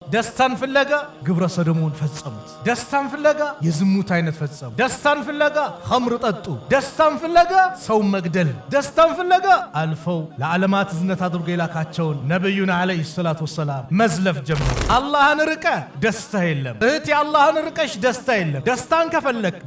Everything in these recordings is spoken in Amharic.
ደስታን ፍለጋ ግብረ ሰዶሙን ፈጸሙት። ደስታን ፍለጋ የዝሙት አይነት ፈጸሙ። ደስታን ፍለጋ ኸምር ጠጡ። ደስታን ፍለጋ ሰው መግደል። ደስታን ፍለጋ አልፈው ለዓለማት እዝነት አድርጎ የላካቸውን ነብዩን አለይሂ ሰላቱ ወሰላም መዝለፍ ጀመሩ። አላህን ርቀ ደስታ የለም። እህቴ አላህን ርቀሽ ደስታ የለም።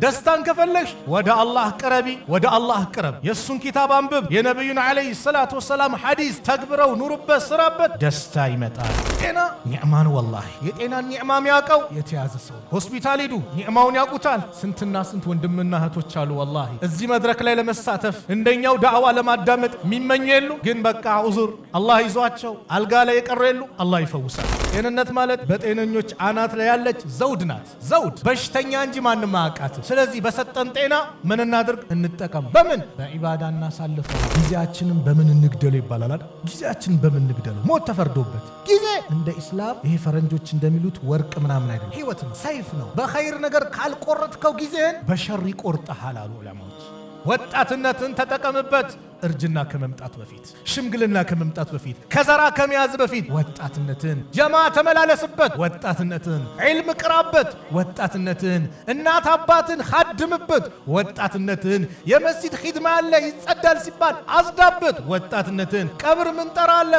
ደስታን ከፈለግሽ ወደ አላህ ቅረቢ፣ ወደ አላህ ቅረብ። የእሱን ኪታብ አንብብ። የነብዩን አለይሂ ሰላቱ ወሰላም ሐዲስ ተግብረው ኑሩበት፣ ስራበት፣ ደስታ ይመጣል። ጤና ኒዕማ ነው። ወላሂ የጤናን ኒዕማ የሚያውቀው የተያዘ ሰው ሆስፒታል ሂዱ፣ ኒዕማውን ያውቁታል። ስንትና ስንት ወንድምና እህቶች አሉ ወላሂ እዚህ መድረክ ላይ ለመሳተፍ እንደኛው ዳዕዋ ለማዳመጥ የሚመኙ የሉ፣ ግን በቃ ዑዙር አላህ ይዟቸው አልጋ ላይ የቀሩ የሉ። አላህ ይፈውሳል። ጤንነት ማለት በጤነኞች አናት ላይ ያለች ዘውድ ናት። ዘውድ በሽተኛ እንጂ ማንም አያውቃትም። ስለዚህ በሰጠን ጤና ምን እናድርግ? እንጠቀም። በምን? በዒባዳ እናሳልፈው። ጊዜያችንን በምን እንግደለው ይባላል አይደል? ጊዜያችንን በምን እንግደለው? ሞት ተፈርዶበት ጊዜ እንደ ኢስላም ይሄ ፈረንጆች እንደሚሉት ወርቅ ምናምን አይደለም፣ ህይወት ነው፣ ሰይፍ ነው። በኸይር ነገር ካልቆረጥከው ጊዜህን በሸር ይቆርጥሃል አሉ ዑለማዎች። ወጣትነትን ተጠቀምበት። እርጅና ከመምጣት በፊት፣ ሽምግልና ከመምጣት በፊት፣ ከዘራ ከመያዝ በፊት ወጣትነትን ጀማ ተመላለስበት። ወጣትነትን ዒልም ቅራበት። ወጣትነትን እናት አባትን ኻድምበት። ወጣትነትን የመስጂድ ኺድማ አለ ይጸዳል ሲባል አዝዳበት። ወጣትነትን ቀብር ምን ጠራለ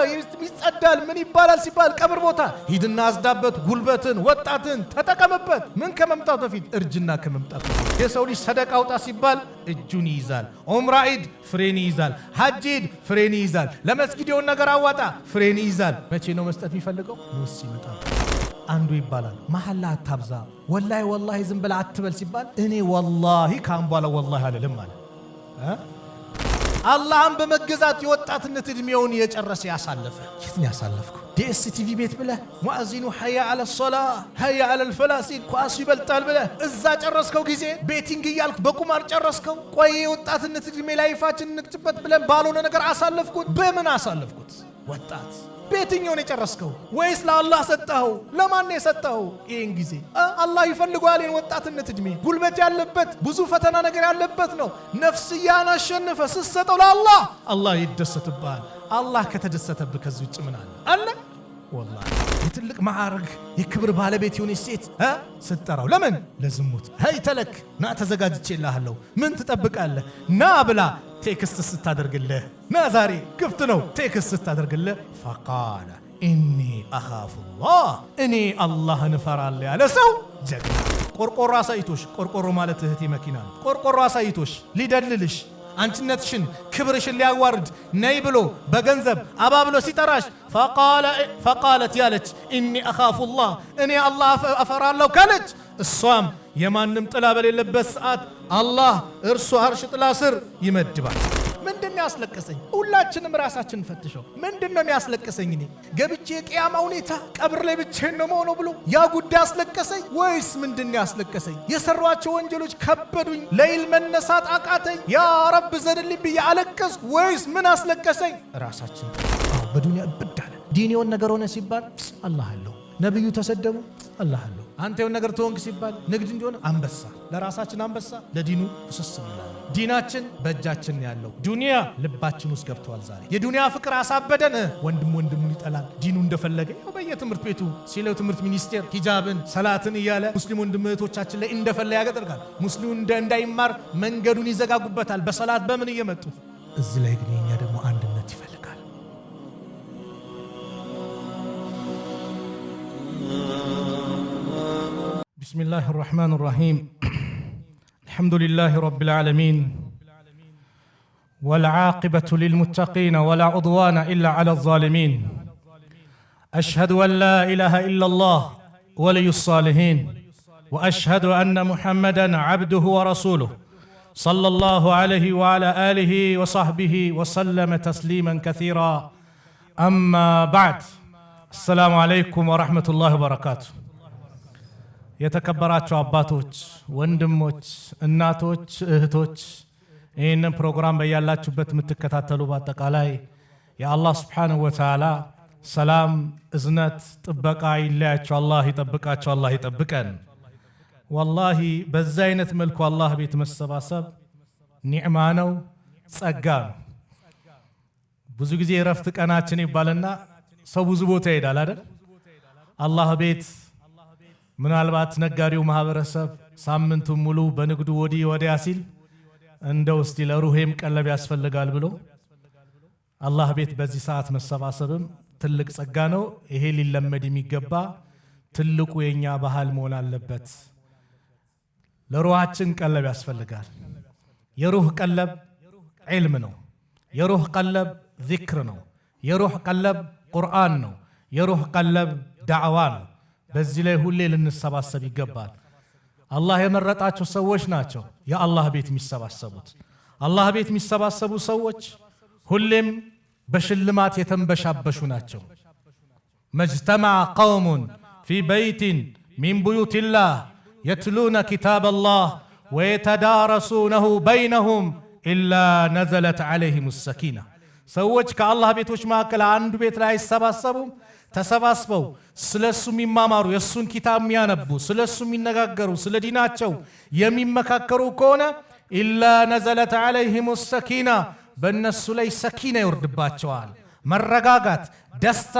ይጸዳል ምን ይባላል ሲባል ቀብር ቦታ ሂድና አዝዳበት። ጉልበትን ወጣትን ተጠቀምበት። ምን ከመምጣት በፊት? እርጅና ከመምጣት በፊት። የሰው ልጅ ሰደቃ አውጣ ሲባል እጁን ይይዛል። ዑምራ ዒድ ፍሬን ይይዛል። ሐጅ ዒድ ፍሬን ይይዛል። ለመስጊድ የሆነ ነገር አዋጣ ፍሬን ይይዛል። መቼ ነው መስጠት የሚፈልገው? ሙስ ይመጣ። አንዱ ይባላል መሐላ አታብዛ፣ ወላሂ ዝም ብለህ አትበል ሲባል እኔ ወላሂ ካም በኋላ ወላሂ አልልም ማለት አላህን በመገዛት የወጣትነት እድሜውን የጨረሰ ያሳለፈ። የት ነው ያሳለፍከው? ዲኤስቲቪ ቤት ብለህ ሙአዚኑ ሐያ አለ ሶላ ሐያ አለ ልፈላሲል ኳሱ ይበልጣል ብለህ እዛ ጨረስከው ጊዜ። ቤቲንግ እያልክ በቁማር ጨረስከው። ቆይ የወጣትነት እድሜ ላይፋችን እንቅጭበት ብለን ባልሆነ ነገር አሳለፍኩት። በምን አሳለፍኩት? ወጣት በየትኛውን የጨረስከው? ወይስ ለአላህ ሰጠኸው? ለማን የሰጠኸው? ይህን ጊዜ አላህ ይፈልገዋል። ይህን ወጣትነት እድሜ ጉልበት ያለበት ብዙ ፈተና ነገር ያለበት ነው። ነፍስያን አሸንፈ ስትሰጠው ለአላህ አላህ ይደሰትብሃል። አላህ ከተደሰተብህ ከዚህ ውጭ ምን አለ? ወላሂ የትልቅ ማዕረግ የክብር ባለቤት የሆነች ሴት ስትጠራው ለምን? ለዝሙት። ሄይ ተለክ ና ተዘጋጅቼልሃለሁ፣ ምን ትጠብቃለህ? ና ብላ ቴክስት ስታደርግልህ፣ ና ዛሬ ክፍት ነው ቴክስት ስታደርግልህ፣ ፈቃለ ኢኒ አኻፉላህ እኔ አላህን እፈራለሁ ያለ ሰው ጀግና። ቆርቆሮ አሳይቶሽ፣ ቆርቆሮ ማለት እህቴ መኪና ነው። ቆርቆሮ አሳይቶሽ ሊደልልሽ አንቺነትሽን ክብርሽን ሊያዋርድ ነይ ብሎ በገንዘብ አባብሎ ሲጠራሽ ፈቃለት ያለች ኢኒ አኻፉላህ እኔ አላህ እፈራለሁ ካለች እሷም የማንም ጥላ በሌለበት ሰዓት አላህ እርሱ አርሽ ጥላ ስር ይመድባል። ምንድነው ያስለቀሰኝ? ሁላችንም ራሳችንን ፈትሸው። ምንድነው ያስለቀሰኝ? እኔ ገብቼ የቂያማ ሁኔታ ቀብር ላይ ብቻዬን ነው መሆኑ ብሎ ያ ጉዳይ ያስለቀሰኝ ወይስ ምንድነው ያስለቀሰኝ? የሰሯቸው ወንጀሎች ከበዱኝ፣ ለይል መነሳት አቃተኝ፣ ያ ረብ ዘንልኝ ብዬ አለቀስኩ ወይስ ምን አስለቀሰኝ? ራሳችን በዱንያ እብዳለ። ዲኒውን ነገር ሆነ ሲባል አላህ አለው፣ ነብዩ ተሰደቡ አላህ አለው። አንተ የሆነ ነገር ተወንክ ሲባል ንግድ እንዲሆነ አንበሳ፣ ለራሳችን አንበሳ፣ ለዲኑ ፍስስም ይላል። ዲናችን በእጃችን ያለው፣ ዱንያ ልባችን ውስጥ ገብቷል። ዛሬ የዱንያ ፍቅር አሳበደን። ወንድሙን ይጠላል። ዲኑ እንደፈለገ በየትምህርት ቤቱ ሲለው ትምህርት ሚኒስቴር ሂጃብን ሰላትን እያለ ሙስሊም ወንድም እህቶቻችን ላይ እንደፈለገ ያደርጋል። ሙስሊሙ እንዳይማር መንገዱን ይዘጋጉበታል። በሰላት በምን እየመጡ እዚህ ላይ ግን የኛ ደግሞ አንድነት ይፈልጋል። بسم الله الرحمن الرحيم الحمد لله رب العالمين والعاقبة للمتقين ولا عدوان إلا على الظالمين أشهد أن لا إله إلا الله ولي الصالحين وأشهد أن محمدا عبده ورسوله صلى الله عليه وعلى آله وصحبه وسلم تسليما كثيرا أما بعد السلام عليكم ورحمة الله وبركاته የተከበራችሁ አባቶች፣ ወንድሞች፣ እናቶች፣ እህቶች ይህንን ፕሮግራም በያላችሁበት የምትከታተሉ በአጠቃላይ የአላህ ስብሓንሁ ወተዓላ ሰላም፣ እዝነት፣ ጥበቃ ይለያችሁ። አላህ ይጠብቃችሁ፣ አላህ ይጠብቀን። ወላሂ በዛ አይነት መልኩ አላህ ቤት መሰባሰብ ኒዕማ ነው፣ ጸጋ ነው። ብዙ ጊዜ የረፍት ቀናችን ይባልና ሰው ብዙ ቦታ ይሄዳል አይደል? አላህ ቤት ምናልባት ነጋዴው ማህበረሰብ ሳምንቱን ሙሉ በንግዱ ወዲያ ሲል እንደው እስቲ ለሩሄም ቀለብ ያስፈልጋል ብሎ አላህ ቤት በዚህ ሰዓት መሰባሰብም ትልቅ ጸጋ ነው። ይሄ ሊለመድ የሚገባ ትልቁ የኛ ባህል መሆን አለበት። ለሩሃችን ቀለብ ያስፈልጋል። የሩህ ቀለብ ዒልም ነው። የሩህ ቀለብ ዚክር ነው። የሩህ ቀለብ ቁርአን ነው። የሩህ ቀለብ ዳዕዋ ነው። በዚህ ላይ ሁሌ ልንሰባሰብ ይገባል። አላህ የመረጣቸው ሰዎች ናቸው የአላህ ቤት የሚሰባሰቡት። አላህ ቤት የሚሰባሰቡ ሰዎች ሁሌም በሽልማት የተንበሻበሹ ናቸው። መጅተመዐ ቀውሙን ፊ በይቲን ሚን ቡዩቲላህ የትሉነ ኪታበላህ ወየተዳረሱነሁ በይነሁም ኢላ ነዘለት ዐለይሂሙ ሰኪና። ሰዎች ከአላህ ቤቶች መካከል አንዱ ቤት ላይ አይሰባሰቡም። ተሰባስበው ስለሱ የሚማማሩ የሱን ኪታብ የሚያነቡ ስለሱ የሚነጋገሩ ስለ ዲናቸው የሚመካከሩ ከሆነ ኢላ ነዘለት ዐለይሂሙ ሰኪና፣ በእነሱ ላይ ሰኪና ይወርድባቸዋል። መረጋጋት፣ ደስታ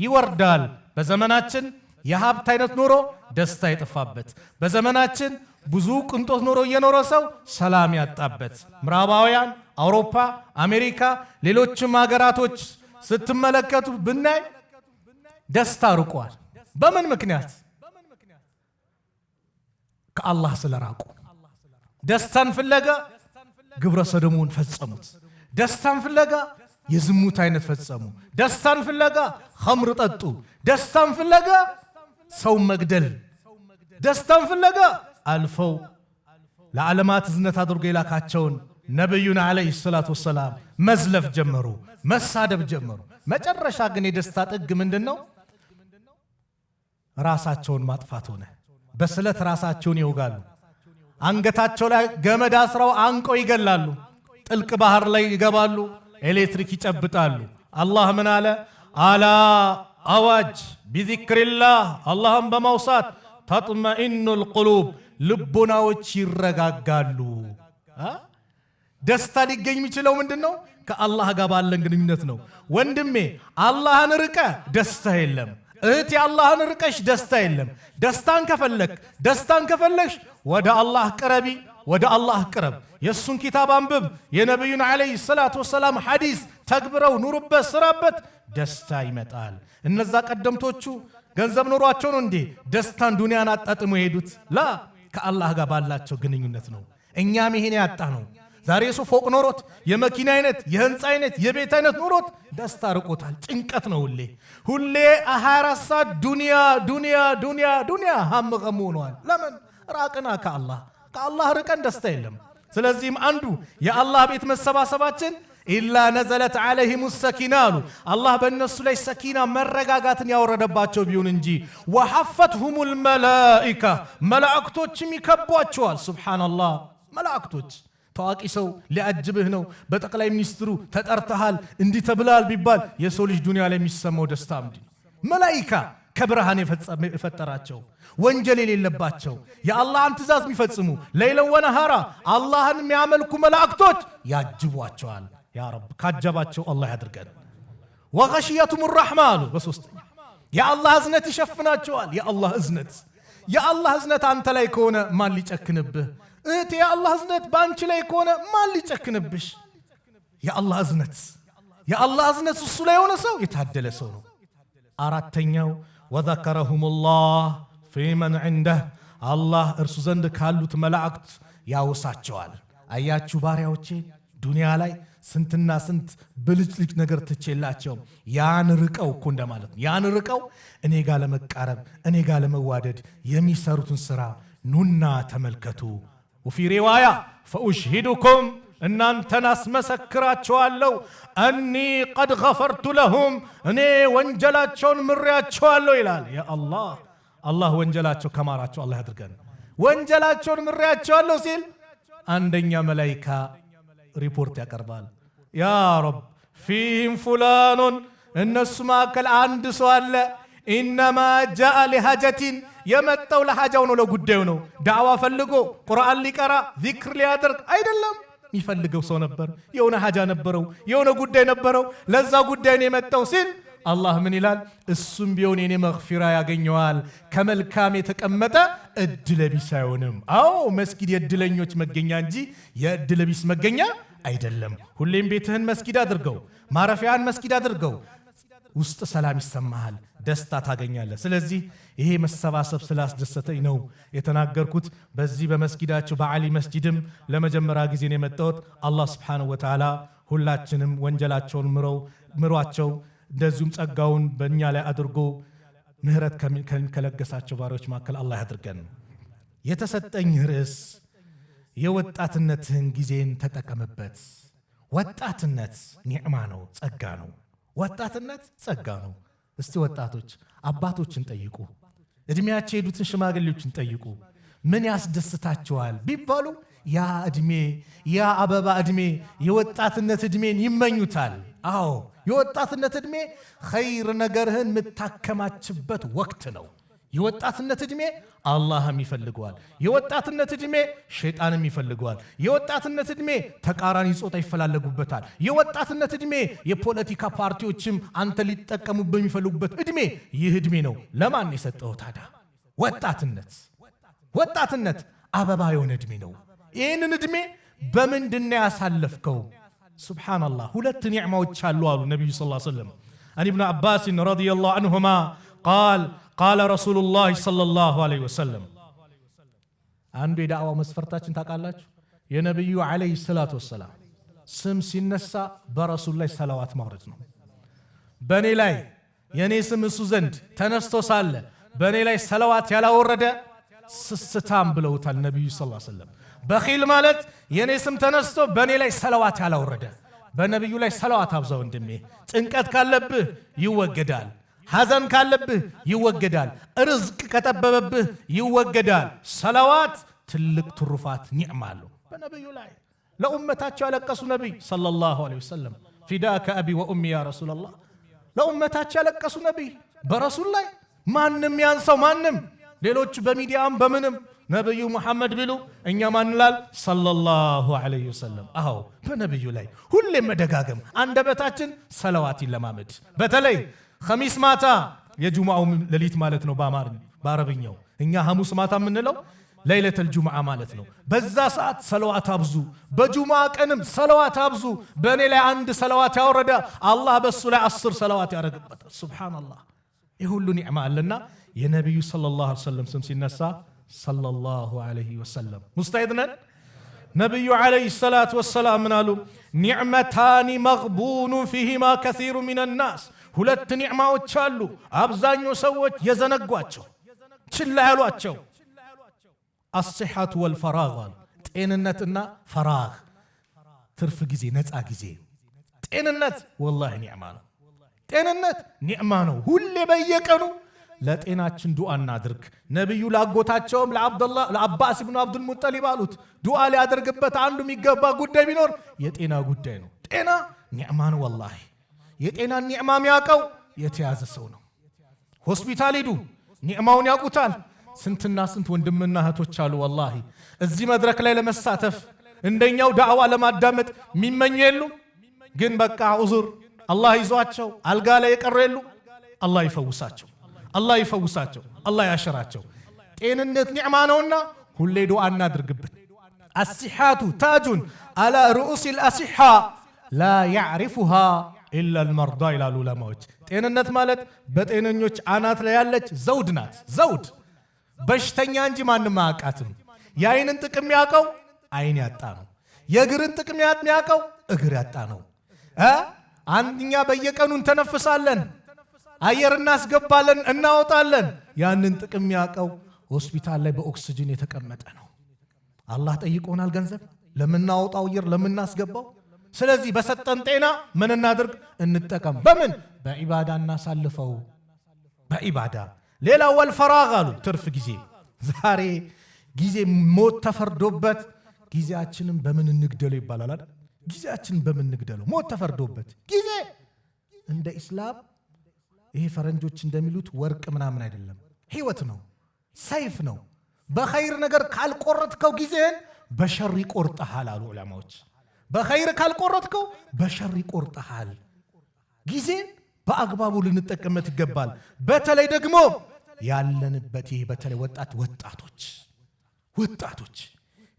ይወርዳል። በዘመናችን የሀብት አይነት ኑሮ ደስታ የጠፋበት፣ በዘመናችን ብዙ ቅንጦት ኑሮ እየኖረ ሰው ሰላም ያጣበት፣ ምዕራባውያን አውሮፓ፣ አሜሪካ፣ ሌሎችም ሀገራቶች ስትመለከቱ ብናይ ደስታ ርቋል። በምን ምክንያት? ከአላህ ስለራቁ። ደስታን ፍለጋ ግብረ ሰዶሙን ፈጸሙት። ደስታን ፍለጋ የዝሙት አይነት ፈጸሙ። ደስታን ፍለጋ ኸምር ጠጡ። ደስታን ፍለጋ ሰው መግደል፣ ደስታን ፍለጋ አልፈው ለዓለማት እዝነት አድርጎ የላካቸውን ነብዩን አለይሂ ሰላቱ ወሰላም መዝለፍ ጀመሩ፣ መሳደብ ጀመሩ። መጨረሻ ግን የደስታ ጥግ ምንድነው? ራሳቸውን ማጥፋት ሆነ። በስለት ራሳቸውን ይወጋሉ። አንገታቸው ላይ ገመድ አስረው አንቀው ይገላሉ። ጥልቅ ባህር ላይ ይገባሉ። ኤሌክትሪክ ይጨብጣሉ። አላህ ምን አለ? አላ አዋጅ ቢዚክሪላህ፣ አላህን በማውሳት ተጥመኢኑል ቁሉብ፣ ልቦናዎች ይረጋጋሉ። ደስታ ሊገኝ የሚችለው ምንድነው? ከአላህ ጋር ባለን ግንኙነት ነው። ወንድሜ አላህን ርቀ ደስታ የለም። እህት የአላህን ርቀሽ ደስታ የለም። ደስታን ከፈለግሽ ወደ አላህ ቅረቢ፣ ወደ አላህ ቅረብ። የእሱን ኪታብ አንብብ። የነቢዩን ዓለይሂ ሰላቱ ወሰላም ሐዲስ ተግብረው ኑሩበት፣ ስራበት፣ ደስታ ይመጣል። እነዛ ቀደምቶቹ ገንዘብ ኖሯቸው ነው እንዴ ደስታን ዱንያን አጣጥሞ የሄዱት? ላ ከአላህ ጋር ባላቸው ግንኙነት ነው። እኛም ይሄን ያጣ ነው። ዛሬ ሰው ፎቅ ኖሮት የመኪና አይነት የህንፃ አይነት የቤት አይነት ኖሮት ደስታ ርቆታል። ጭንቀት ነው ሁሌ 24 ሰዓት ዱንያ ሀም ገሙ ሆነዋል። ለምን? ራቅና ከአላህ ርቀን ደስታ የለም። ስለዚህም አንዱ የአላህ ቤት መሰባሰባችን ኢላ ነዘለት ዐለይሂሙ ሰኪና አሉ። አላህ በእነሱ ላይ ሰኪና መረጋጋትን ያወረደባቸው ቢሆን እንጂ ወሐፈትሁሙል መላኢካ፣ መላእክቶችም ይከቧቸዋል። ሱብሓነላህ። መላእክቶች ታዋቂ ሰው ሊያጅብህ ነው፣ በጠቅላይ ሚኒስትሩ ተጠርተሃል፣ እንዲህ ተብላል ቢባል የሰው ልጅ ዱንያ ላይ የሚሰማው ደስታ ምንድን ነው? መላኢካ ከብርሃን የፈጠራቸው ወንጀል የሌለባቸው የአላህን ትእዛዝ የሚፈጽሙ ለይለን ወነሃራ አላህን የሚያመልኩ መላእክቶች ያጅቧቸዋል። ያ ረብ ካጀባቸው አላህ ያድርገን። ወገሽየቱም ረሕማ አሉ። በሶስተኛ የአላህ እዝነት ይሸፍናቸዋል። የአላህ እዝነት አንተ ላይ ከሆነ ማን ሊጨክንብህ? እህቴ የአላህ እዝነት በአንቺ ላይ ከሆነ ማን ሊጨክንብሽ? የአላህ እዝነት እሱ ላይ የሆነ ሰው የታደለ ሰው ነው። አራተኛው ወዘከረሁሙላህ ፊመን ዒንደህ፣ አላህ እርሱ ዘንድ ካሉት መላእክት ያወሳቸዋል። አያችሁ ባሪያዎቼ ዱንያ ላይ ስንትና ስንት ብልጭልጭ ነገር ትቼላቸው ያን ርቀው እኮ እንደማለት ነው። ያን ርቀው እኔ ጋር ለመቃረብ እኔ ጋር ለመዋደድ የሚሰሩትን ስራ ኑና ተመልከቱ። ወፊ ሪዋያ ፈኡሽሂዱኩም፣ እናንተን አስመሰክራቸዋለሁ፣ አኒ ቀድ ገፈርቱ ለሁም፣ እኔ ወንጀላቸውን ምሬያቸዋለሁ ይላል። ያ አላህ ወንጀላቸው ከማራቸው አላህ ያድርገን። ወንጀላቸውን ምሬያቸዋለሁ ሲል አንደኛ መላኢካ ሪፖርት ያቀርባል። ያ ረብ ፊህም ፉላኑን፣ እነሱ መካከል አንድ ሰው አለ፣ ኢነማ ጃአ ሊሐጀቲን፣ የመጣው ለሐጃው ነው፣ ለጉዳዩ ነው። ዳዕዋ ፈልጎ ቁርአን ሊቀራ ዚክር ሊያደርግ አይደለም። የሚፈልገው ሰው ነበር፣ የሆነ ሐጃ ነበረው፣ የሆነ ጉዳይ ነበረው፣ ለዛ ጉዳይ ነው የመጣው ሲል አላህ ምን ይላል? እሱም ቢሆን የኔ መግፊራ ያገኘዋል ከመልካም የተቀመጠ እድለቢስ አይሆንም። አዎ መስጊድ የእድለኞች መገኛ እንጂ የእድለቢስ መገኛ አይደለም። ሁሌም ቤትህን መስጊድ አድርገው፣ ማረፊያን መስጊድ አድርገው። ውስጥ ሰላም ይሰማሃል፣ ደስታ ታገኛለህ። ስለዚህ ይሄ መሰባሰብ ስላስደሰተኝ ነው የተናገርኩት። በዚህ በመስጊዳቸው በዓሊ መስጂድም ለመጀመሪያ ጊዜ ነው የመጣሁት። አላህ Subhanahu Wa Ta'ala ሁላችንም ወንጀላቸውን ምሯቸው፣ እንደዚሁም ጸጋውን በእኛ ላይ አድርጎ ምህረት ከለገሳቸው ባሪዎች መካከል አላህ ያድርገን። የተሰጠኝ ርዕስ የወጣትነትህን ጊዜን ተጠቀምበት። ወጣትነት ኒዕማ ነው፣ ጸጋ ነው። ወጣትነት ጸጋ ነው። እስቲ ወጣቶች አባቶችን ጠይቁ፣ እድሜያቸው የሄዱትን ሽማግሌዎችን ጠይቁ። ምን ያስደስታቸዋል ቢባሉ ያ እድሜ፣ ያ አበባ እድሜ፣ የወጣትነት እድሜን ይመኙታል። አዎ የወጣትነት እድሜ ኸይር ነገርህን የምታከማችበት ወቅት ነው። የወጣትነት እድሜ አላህም ይፈልገዋል። የወጣትነት እድሜ ሸይጣንም ይፈልገዋል። የወጣትነት እድሜ ተቃራኒ ጾታ ይፈላለጉበታል። የወጣትነት እድሜ የፖለቲካ ፓርቲዎችም አንተ ሊጠቀሙበት የሚፈልጉበት እድሜ ይህ እድሜ ነው። ለማን የሰጠው ታዲያ? ወጣትነት አበባ የሆነ እድሜ ነው። ይህንን እድሜ በምንድን ያሳለፍከው? ሱብሃንአላህ ሁለት ኒዕማዎች አሉ አሉ ነብዩ ሰለላሁ ዐለይሂ ወሰለም። አን ኢብኑ አባስ ረዲየላሁ ዐንሁማ ቃለ ረሱሉላህ ሰለላሁ ዐለይሂ ወሰለም። አንዱ የዳዕዋ መስፈርታችን ታውቃላችሁ፣ የነብዩ ዐለይሂ ሰላቱ ወሰላም ስም ሲነሳ በረሱል ላይ ሰላዋት ማውረድ ነው። በእኔ ላይ የኔ ስም እሱ ዘንድ ተነስቶ ሳለ በእኔ ላይ ሰላዋት ያላወረደ ስስታም ብለውታል ነብዩ ሰለላሁ ዐለይሂ ወሰለም። በኺል ማለት የኔ ስም ተነስቶ በእኔ ላይ ሰላዋት ያላወረደ። በነብዩ ላይ ሰላዋት አብዛ ወንድሜ። ጭንቀት ካለብህ ይወገዳል፣ ሐዘን ካለብህ ይወገዳል፣ ርዝቅ ከጠበበብህ ይወገዳል። ሰላዋት ትልቅ ትሩፋት ኒዕማ አለው። በነብዩ ላይ ለኡመታቸው ያለቀሱ ነብይ ሰለላሁ ዐለይሂ ወሰለም ፊዳከ አቢ ወኡሚ ያ ረሱላላህ። ለኡመታቸው ያለቀሱ ነብይ በረሱል ላይ ማንም ያንሰው ማንም። ሌሎች በሚዲያም በምንም ነብዩ መሐመድ ቢሉ እኛ ማንላል ሰለላሁ ዐለይሂ ወሰለም። አዎ በነብዩ ላይ ሁሌም መደጋገም፣ አንደበታችን ሰላዋት ይለማመድ። በተለይ ኸሚስ ማታ የጁምዓው ሌሊት ማለት ነው በአረብኛው። እኛ ሐሙስ ማታ የምንለው ለይለተል ጁምዓ ማለት ነው። በዛ ሰዓት ሰላዋት አብዙ። በጁምዓ ቀንም ሰላዋት አብዙ። በእኔ ላይ አንድ ሰላዋት ያወረደ አላህ በሱ ላይ 10 ሰላዋት ያደርግበታል። ሱብሃንአላህ ይህ ሁሉ ኒዕማ አለና የነብዩ ሰለላሁ ዐለይሂ ወሰለም ስም ሲነሳ ሰለላሁ ዐለይሂ ወሰለም ሙስተዒድ ነን። ነብዩ ዐለይሂ ሰላቱ ወሰላም ምን አሉ? ኒዕመታኒ መግቡኑ ፊሂማ ከሲሩ ሚነ ናስ። ሁለት ኒዕማዎች አሉ አብዛኛው ሰዎች የዘነጓቸው ችላ ያሏቸው። አስሲሐቱ ወልፈራግ፣ ጤንነትና ፈራግ፣ ትርፍ ጊዜ፣ ነፃ ጊዜ። ጤንነት ወላሂ ኒዕማ ነው። ጤንነት ኒዕማ ነው። ሁሌ በየቀኑ ለጤናችን ዱዓ እናድርግ። ነብዩ ላጎታቸውም ለአባስ ኢብኑ አብዱል ሙጠሊብ አሉት ዱዓ ሊያደርግበት አንዱ የሚገባ ጉዳይ ቢኖር የጤና ጉዳይ ነው። ጤና ኒዕማ ነው። ወላሂ የጤናን ኒዕማ የሚያውቀው የተያዘ ሰው ነው። ሆስፒታል ሂዱ፣ ኒዕማውን ያውቁታል። ስንትና ስንት ወንድምና እህቶች አሉ ወላሂ እዚህ መድረክ ላይ ለመሳተፍ እንደኛው ዳዕዋ ለማዳመጥ የሚመኙ የሉ፣ ግን በቃ ዑዙር አላህ ይዟቸው አልጋ ላይ የቀሩ የሉ። አላህ ይፈውሳቸው፣ አላህ ይፈውሳቸው፣ አላህ ያሸራቸው። ጤንነት ኒዕማ ነውና ሁሌ ዱዓ እናድርግበት። አሲሓቱ ታጁን አላ ሩኡሲል አሲሓ ላ ያዕሪፉሃ ኢላ አልመርዳ ይላሉ ዑለማዎች። ጤንነት ማለት በጤነኞች አናት ላይ ያለች ዘውድ ናት። ዘውድ በሽተኛ እንጂ ማንም አያውቃትም። የአይንን ጥቅም ያውቀው አይን ያጣ ነው። የእግርን ጥቅም ያውቀው እግር ያጣ ነው። አንድኛ በየቀኑ እንተነፍሳለን፣ አየር እናስገባለን፣ እናወጣለን። ያንን ጥቅም ያውቀው ሆስፒታል ላይ በኦክሲጅን የተቀመጠ ነው። አላህ ጠይቆናል ገንዘብ ለምናወጣው አየር ለምናስገባው። ስለዚህ በሰጠን ጤና ምን እናድርግ? እንጠቀም። በምን? በዒባዳ እናሳልፈው፣ በዒባዳ። ሌላው ወልፈራግ አሉ ትርፍ ጊዜ። ዛሬ ጊዜ ሞት ተፈርዶበት ጊዜያችንን በምን እንግደለው ይባላል አይደል? ጊዜያችንን በምን እንግደለው? ሞት ተፈርዶበት ጊዜ እንደ ኢስላም ይሄ ፈረንጆች እንደሚሉት ወርቅ ምናምን አይደለም፣ ህይወት ነው፣ ሰይፍ ነው። በኸይር ነገር ካልቆረጥከው ጊዜህን በሸር ይቆርጠሃል አሉ ዑለማዎች። በኸይር ካልቆረጥከው በሸር ይቆርጠሃል። ጊዜ በአግባቡ ልንጠቀምበት ይገባል። በተለይ ደግሞ ያለንበት ይሄ በተለይ ወጣቶች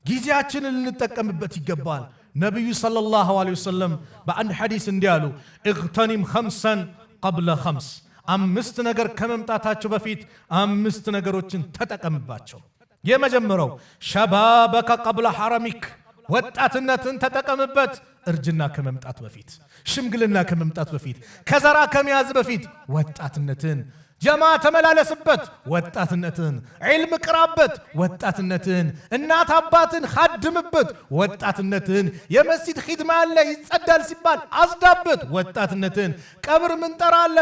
ጊዜያችንን ልንጠቀምበት ይገባል። ነብዩ ሰለላሁ ዐለይሂ ወሰለም በአንድ ሐዲስ እንዲያሉ እግተኒም ኸምሰን ቀብለ ኸምስ፣ 5 ነገር ከመምጣታቸው በፊት 5 ነገሮችን ተጠቀምባቸው። የመጀመሪያው ሸባበከ ቀብለ ሐረሚክ፣ ወጣትነትን ተጠቀምበት። እርጅና ከመምጣት በፊት፣ ሽምግልና ከመምጣት በፊት፣ ከዘራ ከመያዝ በፊት ወጣትነትን ጀማ ተመላለስበት። ወጣትነትን ዒልም ቅራበት። ወጣትነትን እናት አባትን ኻድምበት። ወጣትነትን የመስጂድ ኺድማ አለ ይጸዳል ሲባል አዝዳበት። ወጣትነትን ቀብር ምን ጠራለ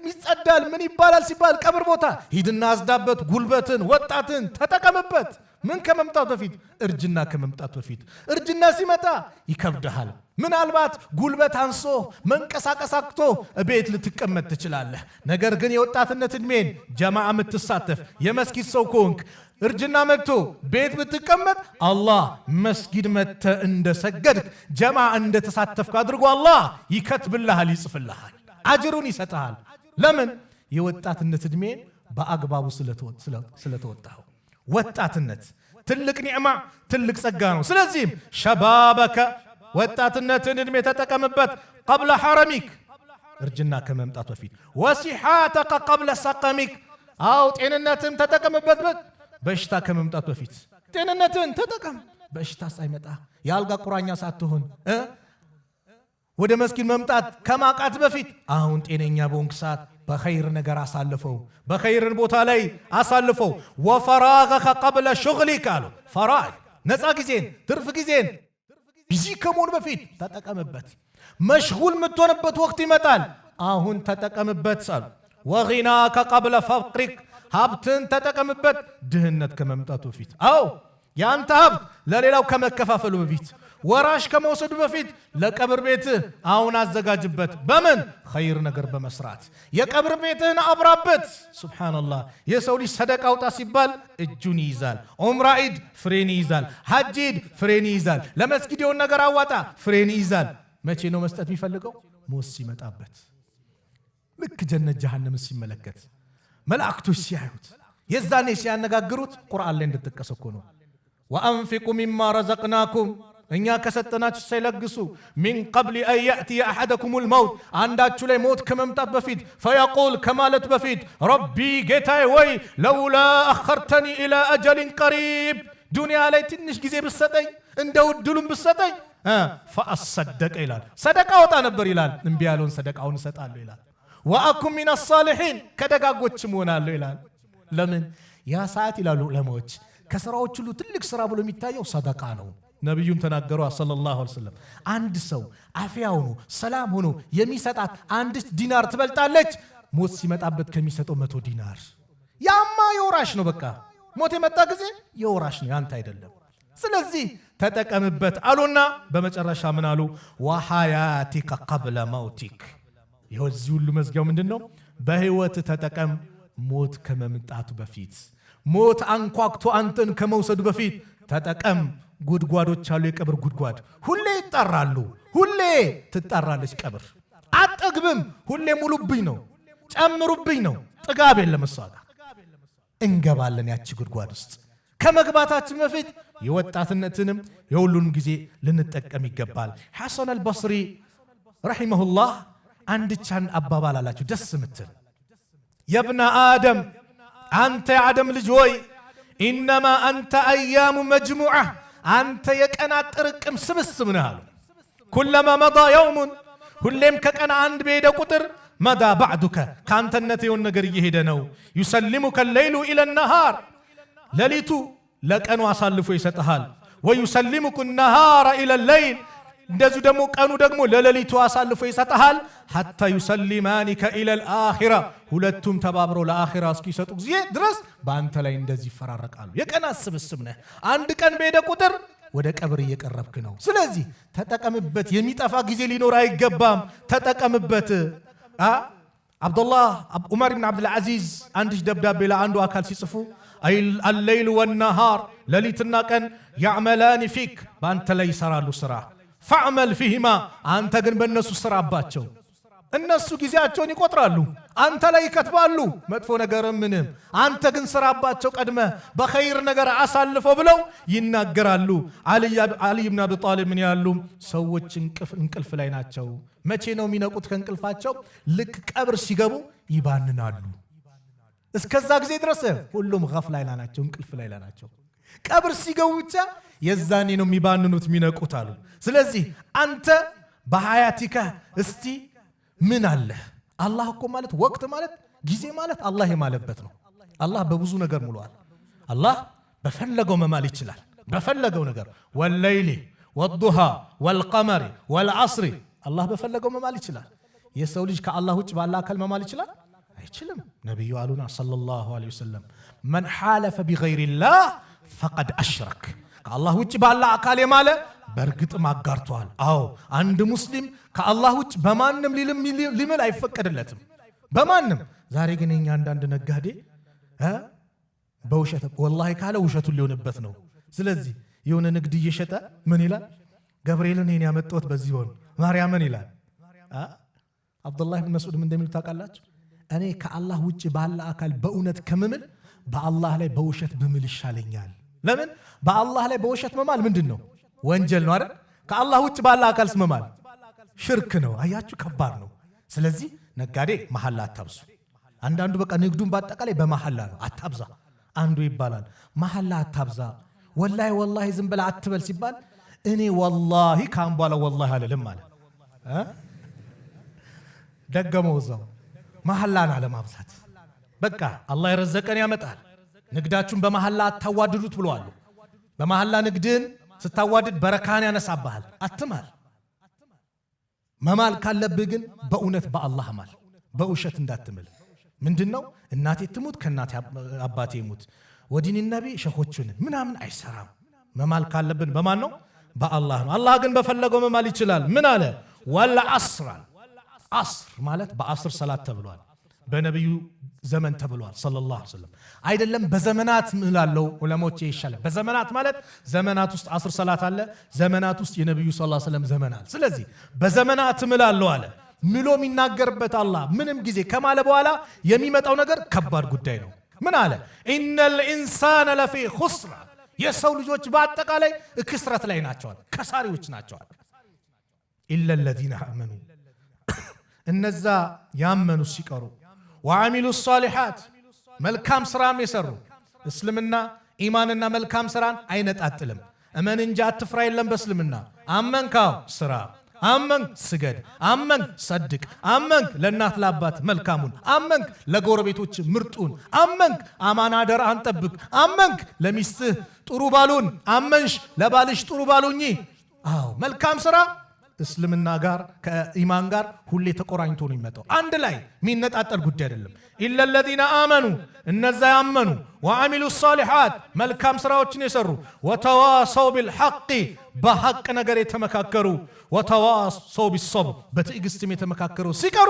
ይጸዳል ምን ይባላል ሲባል ቀብር ቦታ ሂድና አዝዳበት። ጉልበትን ወጣትን ተጠቀምበት። ምን ከመምጣቱ በፊት? እርጅና ከመምጣቱ በፊት። እርጅና ሲመጣ ይከብድሃል። ምናልባት ጉልበት አንሶ መንቀሳቀስ አቅቶ ቤት ልትቀመጥ ትችላለህ። ነገር ግን የወጣትነት እድሜን ጀማዓ የምትሳተፍ የመስጊድ ሰው ከሆንክ እርጅና መጥቶ ቤት ብትቀመጥ አላህ መስጊድ መጥተ እንደሰገድክ ጀማዓ እንደተሳተፍክ አድርጎ አላህ ይከትብልሃል፣ ይጽፍልሃል፣ አጅሩን ይሰጥሃል። ለምን? የወጣትነት እድሜን በአግባቡ ስለተወጣው። ወጣትነት ትልቅ ኒዕማ ትልቅ ጸጋ ነው። ስለዚህም ሸባበከ ወጣትነትን እድሜ ተጠቀምበት። ቀብለ ሐረሚክ እርጅና ከመምጣት በፊት። ወሲሓተከ ቀብለ ሰቀሚክ አው ጤንነትን ተጠቀምበት። በሽታ ከመምጣት በፊት ጤንነትን ተጠቀም። በሽታ ሳይመጣ የአልጋ ቁራኛ ሳትሆን ወደ መስጊድ መምጣት ከማቃት በፊት አሁን ጤነኛ በሆንክ ሰዓት በኸይር ነገር አሳልፈው፣ በኸይርን ቦታ ላይ አሳልፈው። ወፈራገከ ቀብለ ሹግሊክ አሉ። ፈራግ ነፃ ጊዜን ትርፍ ጊዜን ቢዚ ከመሆን በፊት ተጠቀምበት። መሽጉል የምትሆንበት ወቅት ይመጣል፣ አሁን ተጠቀምበት አሉ። ወጊናከ ቀብለ ፈቅሪክ ሀብትን ተጠቀምበት፣ ድህነት ከመምጣቱ በፊት። አዎ ያንተ ሀብት ለሌላው ከመከፋፈሉ በፊት፣ ወራሽ ከመውሰዱ በፊት ለቀብር ቤትህ አሁን አዘጋጅበት። በምን? ኸይር ነገር በመስራት የቀብር ቤትህን አብራበት። ሱብሓነላህ የሰው ልጅ ሰደቃ አውጣ ሲባል እጁን ይይዛል። ዑምራ ሂድ ፍሬን ይይዛል። ሐጅ ሂድ ፍሬን ይይዛል። ለመስጊድ የሆነ ነገር አዋጣ ፍሬን ይይዛል። መቼ ነው መስጠት የሚፈልገው? ሞት ሲመጣበት። ልክ ጀነት ጀሃነም ሲመለከት መላእክቶች ሲያዩት የዛኔ ሲያነጋግሩት ቁርአን ላይ እንደተጠቀሰው እኮ ነው። ወአንፊቁ ሚማ ረዘቅናኩም እኛ ከሰጠናችሁ ሳይለግሱ ሚን ቀብል አን ያእትየ አሐደኩሙል መውት አንዳችሁ ላይ ሞት ከመምጣት በፊት ፈየቁል ከማለት በፊት ረቢ ጌታዬ ወይ ለውላ አኸርተኒ ኢላ አጀሊን ቀሪብ ዱንያ ላይ ትንሽ ጊዜ ብሰጠኝ እንደው እድሉን ብሰጠኝ ፈአሰደቀ ይላል ሰደቃ ወጣ ነበር ይላል። እምቢ ያለውን ሰደቃውን እሰጣለሁ ይላል። ወአኩም ሚነ ሳሊሒን ከደጋጎችም ሆናለሁ ይላል። ለምን ያ ሰዓት ይላሉ ዑለማዎች ከስራዎች ሁሉ ትልቅ ስራ ብሎ የሚታየው ሰደቃ ነው። ነቢዩም ተናገሩ ሰለላሁ ዐለይሂ ወሰለም አንድ ሰው አፍያ ሆኖ ሰላም ሆኖ የሚሰጣት 1 ዲናር ትበልጣለች ሞት ሲመጣበት ከሚሰጠው 100 ዲናር። ያማ የወራሽ ነው። በቃ ሞት የመጣ ጊዜ የወራሽ ነው፣ ያንተ አይደለም። ስለዚህ ተጠቀምበት አሉና በመጨረሻ ምን አሉ? ወሐያቲከ ቀብለ መውቲክ። የዚህ ሁሉ መዝጊያው ምንድነው? በህይወት ተጠቀም ሞት ከመምጣቱ በፊት፣ ሞት አንኳክቶ አንተን ከመውሰዱ በፊት ተጠቀም። ጉድጓዶች አሉ፣ የቀብር ጉድጓድ ሁሌ ይጣራሉ፣ ሁሌ ትጣራለች ቀብር። አጠግብም፣ ሁሌ ሙሉብኝ ነው፣ ጨምሩብኝ ነው፣ ጥጋብ የለም። እሷ ጋር እንገባለን ያቺ ጉድጓድ ውስጥ። ከመግባታችን በፊት የወጣትነትንም የሁሉንም ጊዜ ልንጠቀም ይገባል። ሐሰን አልበስሪ ረሒመሁላህ አንድ ቻን አባባል አላቸው ደስ ምትል። የብነ አደም አንተ የአደም ልጅ ሆይ ኢነማ አንተ አያሙ መጅሙዓ አንተ የቀናት ጥርቅም ስብስብ ነህ አሉ። ኩለማ መዳ የውሙን ሁሌም ከቀና አንድ በሄደ ቁጥር መዳ ባዕዱከ ከአንተነት የሆን ነገር እየሄደ ነው። ዩሰሊሙከ ሌይሉ ኢለ ነሃር ሌሊቱ ለቀኑ አሳልፎ ይሰጥሃል። ወዩሰሊሙኩ ነሃራ ኢለ ሌይል እንደዚሁ ደግሞ ቀኑ ደግሞ ለሌሊቱ አሳልፎ ይሰጥሃል። ሐታ ዩሰሊማኒከ ኢለል አኺራ ሁለቱም ተባብረው ለአኺራ እስኪሰጡ ጊዜ ድረስ በአንተ ላይ እንደዚህ ይፈራረቃሉ። የቀናት ስብስብ ነህ። አንድ ቀን በሄደ ቁጥር ወደ ቀብር እየቀረብክ ነው። ስለዚህ ተጠቀምበት። የሚጠፋ ጊዜ ሊኖር አይገባም። ተጠቀምበት። አብዱላህ ዑመር ብን አብዱልዓዚዝ አንድ ደብዳቤ ለአንዱ አካል ሲጽፉ አልሌይሉ ወነሃር ሌሊትና ቀን ያዕመላኒ ፊክ በአንተ ላይ ይሰራሉ ስራ ፈዕመል ፊህማ አንተ ግን በእነሱ ስራባቸው። እነሱ ጊዜያቸውን ይቆጥራሉ፣ አንተ ላይ ይከትባሉ መጥፎ ነገር ምንም፣ አንተ ግን ስራባቸው ቀድመ በኸይር ነገር አሳልፈው ብለው ይናገራሉ። አሊ ኢብኑ አቢ ጣሊብ ምን ያሉ ሰዎች እንቅልፍ ላይ ናቸው። መቼ ነው የሚነቁት ከእንቅልፋቸው? ልክ ቀብር ሲገቡ ይባንናሉ። እስከዛ ጊዜ ድረስ ሁሉም ገፍላ ላይ ናቸው፣ እንቅልፍ ላይ ናቸው። ቀብር ሲገቡ ብቻ የዛኔ ነው የሚባንኑት የሚነቁት አሉ። ስለዚህ አንተ በሐያቲካ እስቲ ምን አለ? አላህ እኮ ማለት ወቅት ማለት ጊዜ ማለት አላህ የማለበት ነው። አላህ በብዙ ነገር ሙሉዋል። አላህ በፈለገው መማል ይችላል። በፈለገው ነገር ወለይሊ ወዱሃ ወልቀመሪ ወልዐስሪ አላህ በፈለገው መማል ይችላል። የሰው ልጅ ከአላህ ውጭ ባለ አካል መማል ይችላል? አይችልም። ነቢዩ አሉና ሰለላሁ ዐለይሂ ወሰለም መን ሓለፈ ቢገይሪላህ ፈቀድ አሽረክ፣ ከአላህ ውጭ ባለ አካል የማለ በእርግጥም አጋርተዋል። አዎ አንድ ሙስሊም ከአላህ ውጭ በማንም ሊምል አይፈቀድለትም፣ በማንም። ዛሬ ግን የኛ አንዳንድ ነጋዴ በውሸት ወላሂ ካለ ውሸቱን ሊሆንበት ነው። ስለዚህ የሆነ ንግድ እየሸጠ ምን ይላል? ገብርኤልን እኔን ያመጣሁት በዚህ ሆነ ማርያምን ይላል። አብዱላህ ብን መስዑድ ምን እንደሚሉ ታውቃላችሁ? እኔ ከአላህ ውጭ ባለ አካል በእውነት ከምምል በአላህ ላይ በውሸት ብምል ይሻለኛል። ለምን? በአላህ ላይ በውሸት መማል ምንድን ነው? ወንጀል ነው አይደል? ከአላህ ውጭ ባለ አካል መማል ሽርክ ነው። አያችሁ፣ ከባድ ነው። ስለዚህ ነጋዴ መሐላ አታብዙ። አንዳንዱ በቃ ንግዱን በአጠቃላይ በመሐላ ነው፣ አታብዛ። አንዱ ይባላል መሐላ አታብዛ፣ ወላሂ ወላሂ ዝም ብለህ አትበል ሲባል እኔ ወላሂ ካም በኋላ ወላሂ አልልም ማለት ደገመው። እዛው መሐላን አለማብዛት። በቃ አላህ የረዘቀን ያመጣል። ንግዳችሁን በመሐላ አታዋድዱት ብለዋል። በመሐላ ንግድን ስታዋድድ በረካን ያነሳብሃል። አትማል። መማል ካለብህ ግን በእውነት በአላህ ማል፣ በውሸት እንዳትምል። ምንድነው? እናቴ ትሙት ከእናቴ አባቴ ይሙት ወዲን ነቢ ሸኾቹን ምናምን አይሰራም። መማል ካለብን በማን ነው? በአላህ ነው። አላህ ግን በፈለገው መማል ይችላል። ምን አለ? ወልዐስር። ዐስር ማለት በዐስር ሰላት ተብሏል። በነቢዩ ዘመን ተብሏል ሰለላሁ ዐለይሂ ወሰለም። አይደለም በዘመናት ምላለው ዑለሞች ይሻላል። በዘመናት ማለት ዘመናት ውስጥ ዐስር ሰላት አለ፣ ዘመናት ውስጥ የነቢዩ ሰለላሁ ዐለይሂ ወሰለም ዘመናት። ስለዚህ በዘመናት ምላለው አለ ምሎ የሚናገርበት አላህ ምንም ጊዜ ከማለ በኋላ የሚመጣው ነገር ከባድ ጉዳይ ነው። ምን አለ? ኢነል ኢንሳነ ለፊ ኹስር፣ የሰው ልጆች በአጠቃላይ ክስረት ላይ ናቸዋል፣ ከሳሪዎች ናቸዋል። ኢለ ለዚነ አመኑ፣ እነዛ ያመኑ ሲቀሩ፣ ወዓሚሉ ሷሊሓት፣ መልካም ስራም የሰሩ። እስልምና ኢማንና መልካም ስራን አይነጣጥልም። እመን እንጂ አትፍራ የለም በእስልምና። አመንካው ስራ፣ አመንክ ስገድ፣ አመንክ ሰድቅ፣ አመንክ ለእናት ለአባት መልካሙን፣ አመንክ ለጎረቤቶች ምርጡን፣ አመንክ አማና አደራህን ጠብቅ፣ አመንክ ለሚስትህ ጥሩ ባሉን፣ አመንሽ ለባልሽ ጥሩ ባሉኝ። አዎ መልካም ስራ እስልምና ጋር ከኢማን ጋር ሁሌ ተቆራኝቶ ነው የሚመጣው። አንድ ላይ የሚነጣጠል ጉዳይ አይደለም። ኢለ ለዚነ አመኑ፣ እነዛ ያመኑ፣ ወዓሚሉ ሷሊሓት፣ መልካም ስራዎችን የሰሩ፣ ወተዋሰው ቢልሐቅ፣ በሐቅ ነገር የተመካከሩ፣ ወተዋሰው ቢሰብር፣ በትዕግስትም የተመካከሩ ሲቀሩ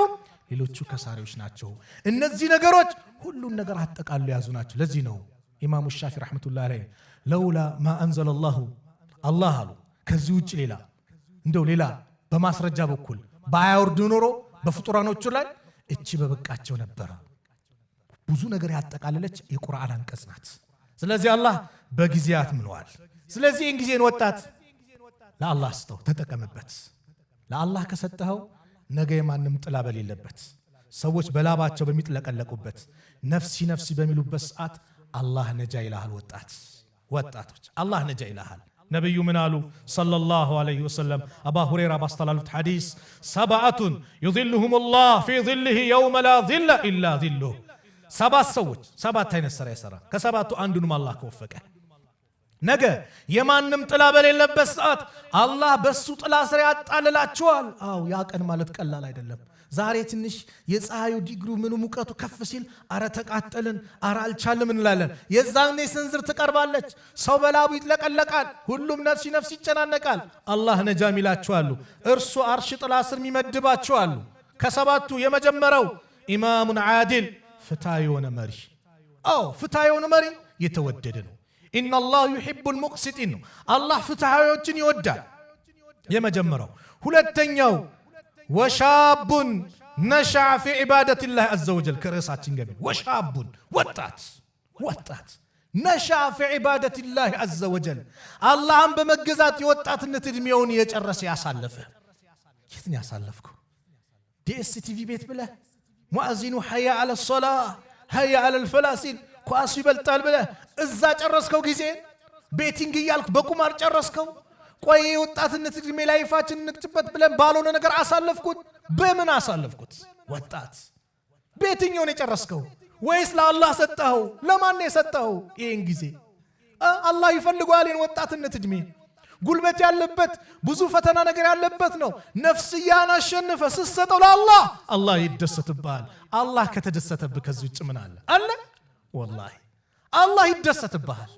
ሌሎቹ ከሳሪዎች ናቸው። እነዚህ ነገሮች ሁሉን ነገር አጠቃሉ የያዙ ናቸው። ለዚህ ነው ኢማሙ ሻፊ ረሕመቱላህ ዐለይህ ለውላ ማ አንዘለ ላሁ፣ አላህ አሉ ከዚህ ውጭ ሌላ እንደው ሌላ በማስረጃ በኩል ባያወርድ ኖሮ በፍጡራኖቹ ላይ እቺ በበቃቸው ነበረ። ብዙ ነገር ያጠቃለለች የቁርአን አንቀጽ ናት። ስለዚህ አላህ በጊዜያት ምንዋል። ስለዚህ ይህን ጊዜን ወጣት ለአላህ ስጠው፣ ተጠቀምበት። ለአላህ ከሰጠኸው ነገ የማንም ጥላ በሌለበት፣ ሰዎች በላባቸው በሚጥለቀለቁበት፣ ነፍሲ ነፍሲ በሚሉበት ሰዓት አላህ ነጃ ይልሃል። ወጣቶች አላህ ነጃ ይልሃል። ነቢዩ ምን አሉ ሰለላሁ ዐለይሂ ወሰለም? አባ ሁረይራ ባስተላለፉት ሐዲስ ሰብዐቱን ዩዚልሁም ላህ ፊ ዚልህ የውመ ላ ዚለ ኢላ ዚሉህ። ሰባት ሰዎች ሰባት አይነት ስራ ይሰራ፣ ከሰባቱ አንዱንም አላህ ከወፈቀ ነገ የማንም ጥላ በሌለበት ሰዓት አላህ በሱ ጥላ ስር ያጣልላቸዋል። አው ያ ቀን ማለት ቀላል አይደለም። ዛሬ ትንሽ የፀሐዩ ዲግሪ ምኑ ሙቀቱ ከፍ ሲል አረ ተቃጠልን፣ አረ አልቻልም እንላለን። የዛኔ ስንዝር ትቀርባለች፣ ሰው በላቡ ይጥለቀለቃል፣ ሁሉም ነፍሲ ነፍስ ይጨናነቃል። አላህ ነጃም ይላቸዋሉ፣ እርሱ አርሽ ጥላ ስር የሚመድባቸዋሉ። ከሰባቱ የመጀመሪያው ኢማሙን ዓዲል፣ ፍትሃዊ የሆነ መሪ። አዎ ፍትሃዊ የሆነ መሪ የተወደደ ነው። ኢነላህ ዩሒቡል ሙቅሲጢን ነው። አላህ ፍትሃዊዎችን ይወዳል። የመጀመሪያው። ሁለተኛው ወሻቡን ነሸዐ ፊ ዒባደቲላህ ዐዘ ወጀል ከርዕሳችን ገቢ ወሻቡን ወጣት ነሸዐ ፊ ዒባደቲላህ ዐዘ ወጀል አላህን በመገዛት የወጣትነት ዕድሜውን የጨረሰ ያሳለፈ። የት ነው ያሳለፍከው? ዲኤስቲቪ ቤት ብለህ ሙአዚኑ ሐያ ዐለ ሶላህ ሐያ ዐለል ፈላህ ሲል ኳሱ ይበልጣል ብለህ እዛ ጨረስከው ጊዜ ቤቲንግ እያልክ በቁማር ጨረስከው። ቆይ የወጣትነት ዕድሜ ላይፋችን እንቅጭበት ብለን ባልሆነ ነገር አሳለፍኩት። በምን አሳለፍኩት? ወጣት በየትኛው ነው የጨረስከው? ወይስ ለአላህ ሰጠኸው? ለማን ነው የሰጠኸው? ይሄን ጊዜ አላህ ይፈልገዋል። ወጣትነት ዕድሜ ጉልበት ያለበት ብዙ ፈተና ነገር ያለበት ነው። ነፍስያን አሸንፈ ስትሰጠው ለአላህ አላህ ይደሰትብሃል። አላህ ከተደሰተብህ ከዚህ ውጭ ምን አለ? ወላሂ አላህ ይደሰትብሃል።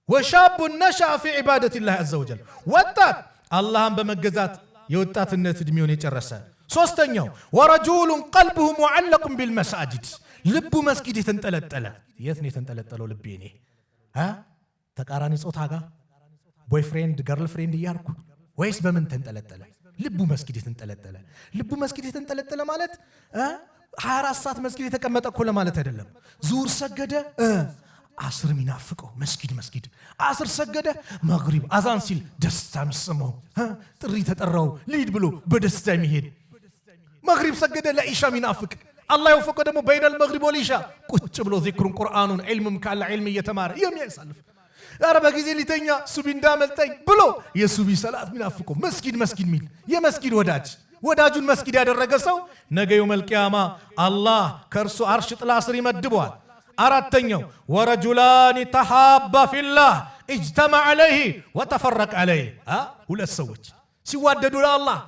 ወሻቡ ነሸዐ ፊ ዒባደቲላህ ዐዘ ወጀል ወጣት አላህን በመገዛት የወጣትነት ዕድሜውን የጨረሰ። ሶስተኛው ወረጁሉን ቀልቡሁ ሙዐለቁን ቢልመሳጅድ ልቡ መስጊድ የተንጠለጠለ። የት ነው የተንጠለጠለው ልቤ? እኔ ተቃራኒ ጾታ ጋር ቦይፍሬንድ ገርልፍሬንድ እያልኩ ወይስ በምን ተንጠለጠለ? ልቡ መስጊድ የተንጠለጠለ። ልቡ መስጊድ የተንጠለጠለ ማለት 24 ሰዓት መስጊድ የተቀመጠ እኮ ለማለት አይደለም። ዙር ሰገደ አስር ሚናፍቀው መስጊድ አስር ሰገደ መግሪብ አዛን ሲል ደስታ የሚሰማው ጥሪ ተጠራው ሊድ ብሎ በደስታ የሚሄድ መግሪብ ሰገደ ለኢሻ ሚናፍቅ አላህ የወፈቀው ደግሞ በይነል መግሪብ ወልኢሻ ቁጭ ብሎ ዚክሩን ቁርአኑን ዒልምም ካለ ዒልም እየተማረ የሚያሳልፍ ኧረ በጊዜ ሊተኛ ሱቢ እንዳመልጠኝ ብሎ የሱቢ ሰላት ሚናፍቀው መስጊድ ሚል የመስጊድ ወዳጁን መስጊድ ያደረገ ሰው ነገ የውመል ቂያማ አላህ ከእርሱ አርሽ ጥላ ስር ይመድበዋል። አራተኛው ወረጁላን ተሐባ ፊላህ እጅተመዐ ዐለይሂ ወተፈረቀ ዐለይሂ ሁለት ሰዎች ሲዋደዱ ለአላህ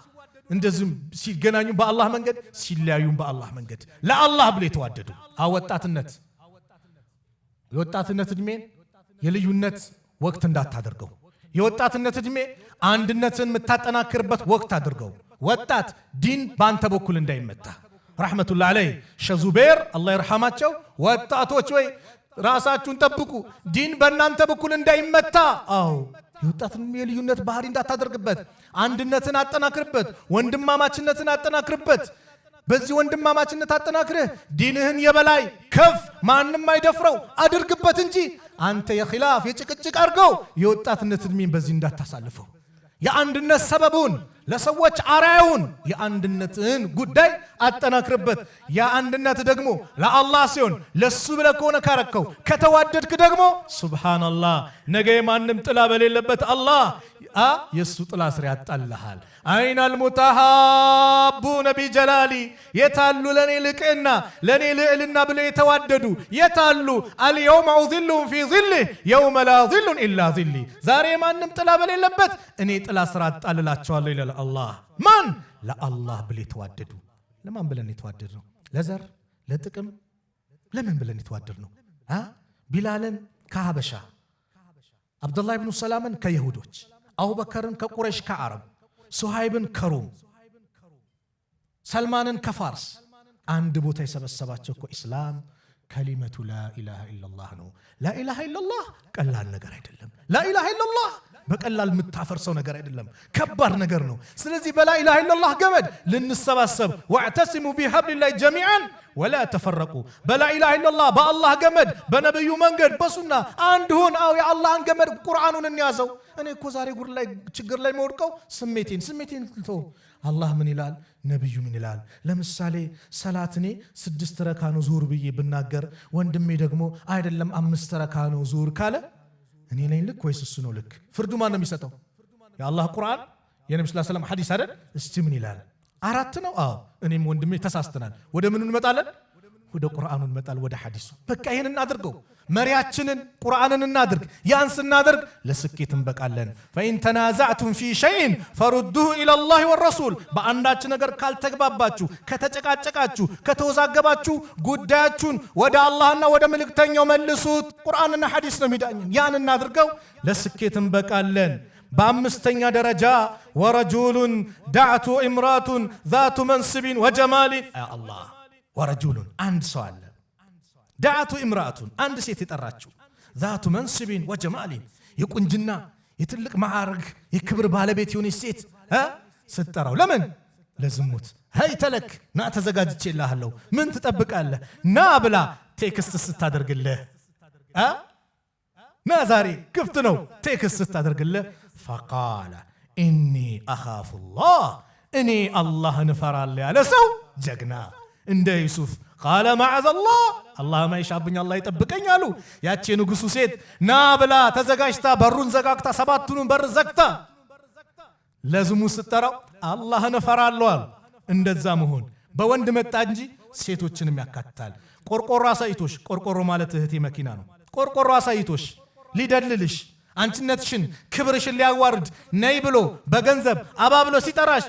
እንደዚህም ሲገናኙ በአላህ መንገድ ሲለያዩም በአላህ መንገድ ለአላህ ብለው የተዋደዱ። የወጣትነት ዕድሜን የልዩነት ወቅት እንዳታደርገው። የወጣትነት ዕድሜ አንድነትን የምታጠናክርበት ወቅት አድርገው። ወጣት ዲን በአንተ በኩል እንዳይመታ ረሕመቱላህ ዐለይህ ሼህ ዙቤር አላህ ይርሐማቸው ወጣቶች ወይ ራሳችሁን ጠብቁ፣ ዲን በእናንተ በኩል እንዳይመታ። የወጣትን የልዩነት ባህሪ እንዳታደርግበት፣ አንድነትን አጠናክርበት፣ ወንድማማችነትን አጠናክርበት። በዚህ ወንድማማችነት አጠናክርህ ዲንህን የበላይ ከፍ ማንም አይደፍረው አድርግበት እንጂ አንተ የኺላፍ የጭቅጭቅ አድርገው የወጣትነት ዕድሜን በዚህ እንዳታሳልፈው። የአንድነት ሰበቡን ለሰዎች አርአያውን የአንድነትን ጉዳይ አጠናክርበት። የአንድነት ደግሞ ለአላህ ሲሆን ለሱ ብለህ ከሆነ ካረከው ከተዋደድክ ደግሞ ሱብሃንአላህ ነገ ማንም ጥላ በሌለበት አላህ የሱ ጥላ ስር ያጣልሃል። አይነል ሙተሃቡነ ቢጀላሊ የታሉ ለኔ ልቅና ለኔ ልዕልና ብለው የተዋደዱ የታሉ? አልየውመ ኡዚሉሁም ፊ ዚሊህ የውመ ላ ዚሉን ኢላ ዚሊ ዛሬ ማንም ጥላ በሌለበት እኔ ጥላ ስር አጣልላቸዋለሁ ይላል አላህ። ማን? ለአላህ ብለው የተዋደዱ። ለማን ብለን የተዋደድ ነው? ለዘር ለጥቅም ለምን ብለን የተዋደድ ነው? ቢላልን ከሀበሻ፣ አብዱላህ ብኑ ሰላምን ከይሁዶች፣ አቡበከርን ከቁረይሽ ከአረብ፣ ሱሃይብን ከሮም፣ ሰልማንን ከፋርስ አንድ ቦታ የሰበሰባቸው እኮ ኢስላም ከሊመቱ ላኢላሃ ኢላላህ ነው። ላኢላሃ ኢላላህ ቀላል ነገር አይደለም። ላኢላሃ ኢላላህ በቀላል የምታፈርሰው ነገር አይደለም፣ ከባድ ነገር ነው። ስለዚህ በላኢላሃ ኢላላህ ገመድ ልንሰባሰብ ወዕተሲሙ ቢሐብሊላሂ ጀሚዓን ወላ ተፈረቁ። በላኢላሃ ኢላላህ በአላህ ገመድ በነብዩ መንገድ በሱና አንድ ሁን። የአላህን ገመድ ቁርአኑን እንያዘው። እኔ እኮ ዛሬ ችግር ላይ መወድቀው ስሜቴን ተው። አላህ ምን ይላል? ነብዩ ምን ይላል? ለምሳሌ ሰላት እኔ 6 ረካ ነው ዙር ብዬ ብናገር ወንድሜ ደግሞ አይደለም 5 ረካ ነው ዙር ካለ እኔ ነኝ ልክ ወይስ እሱ ነው ልክ? ፍርዱ ማን ነው የሚሰጠው? የአላህ ቁርአን የነብዩ ሰለላሁ ዐለይሂ ወሰለም ሐዲስ አይደል? እስቲ ምን ይላል? 4 ነው? እኔም ወንድሜ ተሳስተናል። ወደ ምን እንመጣለን? ወደ ቁርአኑ እንመጣለን፣ ወደ ሐዲሱ። በቃ ይሄን እናድርገው። መሪያችንን ቁርአንን እናድርግ። ያን ስናደርግ ለስኬት እንበቃለን። ፈኢን ተናዛዕቱም ፊ ሸይን ፈሩዱሁ ኢለላሂ ወረሱል። በአንዳች ነገር ካልተግባባችሁ፣ ከተጨቃጨቃችሁ፣ ከተወዛገባችሁ ጉዳያችሁን ወደ አላህና ወደ መልእክተኛው መልሱት። ቁርአንና ሐዲስ ነው የሚዳኘን። ያን እናድርገው፣ ለስኬት እንበቃለን። በአምስተኛ ደረጃ ወረጁሉን ዳዕቱ እምራቱን ዛቱ መንስቢን ወጀማሊን። አላህ ወረጁሉን አንድ ሰው አለ፣ ዳዕቱ እምራቱን አንድ ሴት የጠራችው፣ ዛቱ መንስቢን ወጀማሊን የቁንጅና የትልቅ ማዕረግ የክብር ባለቤት የሆነች ሴት ስትጠራው ለምን? ለዝሙት ሀይተለክ ና ተዘጋጅቼልሃለሁ ምን ትጠብቃለህ ና ብላ ቴክስት ስታደርግልህ ና ዛሬ ክፍት ነው ቴክስት ስታደርግልህ فقال إني أخاف الله እኔ አላህን እፈራለሁ ያለ ሰው ጀግና እንደ ዩሱፍ قال معاذ الله الله ما يشابኝ الله ይጠብቀኝ አሉ ያቺ ንጉሱ ሴት ና ብላ ተዘጋጅታ በሩን ዘጋግታ ሰባቱን በር ዘግታ ለዝሙት ስትጠራው አላህን እፈራለሁ አሉ እንደዛ መሆን በወንድ መጣ እንጂ ሴቶችንም ያካትታል ቆርቆሮ አሳይቶሽ ቆርቆሮ ማለት እህቴ መኪና ነው ቆርቆሮ አሳይቶሽ ሊደልልሽ አንቺነትሽን ክብርሽን ሊያዋርድ ነይ ብሎ በገንዘብ አባብሎ ሲጠራሽ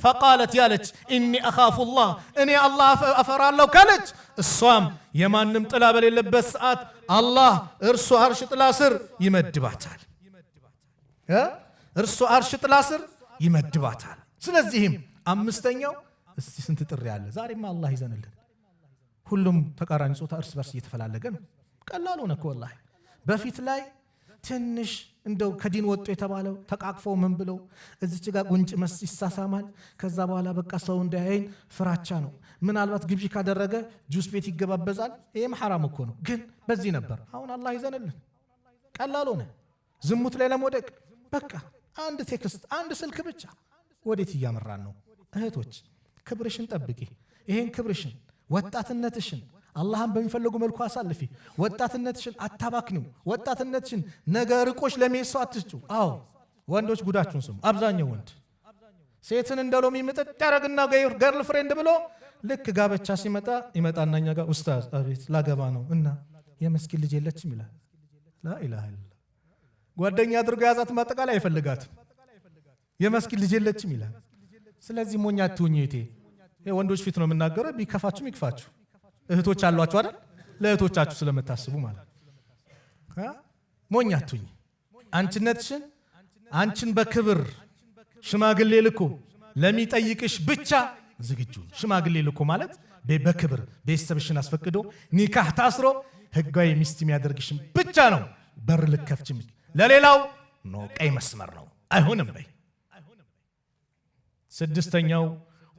فقالت ያለች إني أخاف الله እኔ አላህ እፈራለሁ ካለች እሷም የማንም ጥላ በሌለበት ሰዓት አላህ እርሱ አርሽ ጥላ ስር ይመድባታል እርሱ አርሽ ጥላ ስር ይመድባታል ስለዚህም አምስተኛው እስቲ ስንት ጥሪ ያለ ዛሬማ አላህ ይዘንልን ሁሉም ተቃራኒ ጾታ እርስ በርስ እየተፈላለገ ነው ቀላል ሆነ እኮ ወላሂ በፊት ላይ ትንሽ እንደው ከዲን ወጥቶ የተባለው ተቃቅፈው ምን ብለው እዚች ጋር ጉንጭ መስ ይሳሳማል ከዛ በኋላ በቃ ሰው እንዳያየኝ ፍራቻ ነው ምናልባት ግብጂ ካደረገ ጁስ ቤት ይገባበዛል ይሄም حرام እኮ ነው ግን በዚህ ነበር አሁን አላህ ይዘንልን ቀላል ሆነ ዝሙት ላይ ለመውደቅ በቃ አንድ ቴክስት አንድ ስልክ ብቻ ወዴት እያመራን ነው እህቶች ክብርሽን ጠብቂ ይሄን ክብርሽን ወጣትነትሽን አላህን በሚፈልጉ መልኩ አሳልፊ ወጣትነትሽን አታባክኒው ወጣትነትሽን ነገርቆሽ ለሚሰው አትስጩ አዎ ወንዶች ጉዳችሁን ስሙ አብዛኛው ወንድ ሴትን እንደሎሚ ምጥጥ ያረግና ገርል ፍሬንድ ብሎ ልክ ጋብቻ ሲመጣ ይመጣናኛ ጋር ኡስታዝ አቤት ላገባ ነው እና የመስኪን ልጅ የለችም ይላል ላ ኢላሃ ኢላ ጓደኛ አድርጎ ያዛት ማጠቃላይ አይፈልጋትም የመስኪን ልጅ የለችም ይላል ስለዚህ ሞኛ አትሁኝ እህቴ ወንዶች ፊት ነው የምናገረው ቢከፋችሁ ይክፋችሁ እህቶች አሏችሁ አይደል ለእህቶቻችሁ ስለምታስቡ ማለት ሞኛ አትሁኝ አንቺነትሽን አንቺን በክብር ሽማግሌ ልኮ ለሚጠይቅሽ ብቻ ዝግጁ ሽማግሌ ልኮ ማለት በክብር ቤተሰብሽን አስፈቅዶ ኒካህ ታስሮ ህጋዊ ሚስት የሚያደርግሽን ብቻ ነው በር ልከፍችም ለሌላው ነው ቀይ መስመር ነው አይሆንም በይ ስድስተኛው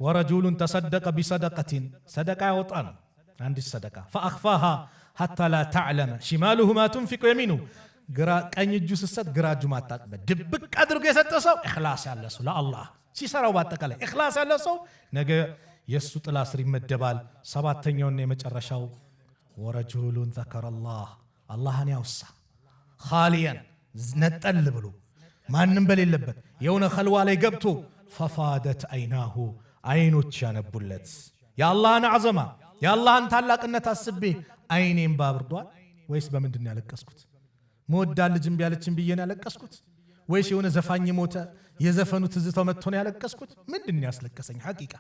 ወረጁሉን ተሰደቀ ቢሰደቀቲን ሰደቃ ያወጣ ነው አንድ ሰደቃ فاخفاها حتى لا تعلم شماله ما تنفق يمينه ግራ ቀኝ እጁ ሲሰጥ ግራ እጁ ማጣቀበ ድብቅ አድርጎ የሰጠ ሰው ኢኽላስ ያለ ሰው ለአላህ ሲሰራው ባጠቃላይ ኢኽላስ ያለ ሰው ነገ የሱ ጥላ ስር ይመደባል ሰባተኛውና የመጨረሻው ወረጁሉን ذكر الله አላህን ያውሳ خاليا ነጠል ብሎ ማንንም በሌለበት የሆነ ኸልዋ ላይ ገብቶ ففادت عيناه አይኖች ያነቡለት ያአላህን አዘማ ያአላህን ታላቅነት አስቤ አይኔን ባብርዷል ወይስ በምንድን ያለቀስኩት ሞዳል ልጅም ቢያለችም ቢየን ያለቀስኩት ወይስ የሆነ ዘፋኝ ሞተ የዘፈኑ ትዝታው መጥቶ ነው ያለቀስኩት ምንድን ያስለቀሰኝ ሐቂቃ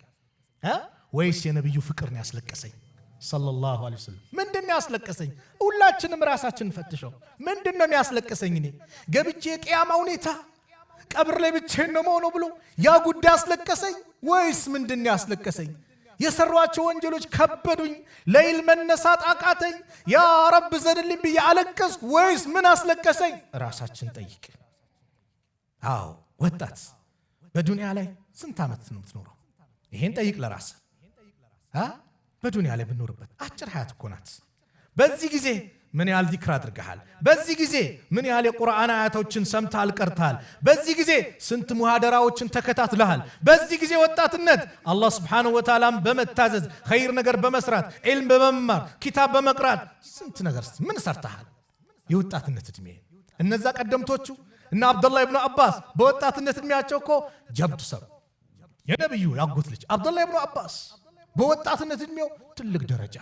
ወይስ የነብዩ ፍቅር ነው ያስለቀሰኝ ሰለላሁ ዐለይሂ ወሰለም ምንድን ያስለቀሰኝ ሁላችንም ራሳችንን ፈትሸው ምንድን ነው ያስለቀሰኝ እኔ ገብቼ ቂያማ ሁኔታ ቀብር ላይ ብቻዬን ነው መሆኑ ብሎ ያ ጉዳይ ያስለቀሰኝ ወይስ ምንድን ያስለቀሰኝ የሰሯቸው ወንጀሎች ከበዱኝ ለይል መነሳት አቃተኝ ያ ረብ ዘንልኝ ብዬ አለቀስኩ ወይስ ምን አስለቀሰኝ ራሳችን ጠይቅ አዎ ወጣት በዱንያ ላይ ስንት ዓመት ነው የምትኖረው ይሄን ጠይቅ ለራስ በዱንያ ላይ ብንኖርበት አጭር ሀያት እኮ ናት በዚህ ጊዜ ምን ያህል ዚክር አድርገሃል በዚህ ጊዜ ምን ያህል የቁርአን አያቶችን ሰምተሃል ቀርተሃል በዚህ ጊዜ ስንት ሙሐደራዎችን ተከታትለሃል በዚህ ጊዜ ወጣትነት አላህ Subhanahu Wa Ta'ala በመታዘዝ ኸይር ነገር በመስራት ዒልም በመማር ኪታብ በመቅራት ስንት ነገር ምን ሰርተሃል የወጣትነት እድሜ እነዛ ቀደምቶቹ እና አብዱላህ ኢብኑ አባስ በወጣትነት እድሜያቸው እኮ ጀብድ ሰሩ የነብዩ ያጎት ልጅ አብዱላህ ኢብኑ አባስ በወጣትነት እድሜው ትልቅ ደረጃ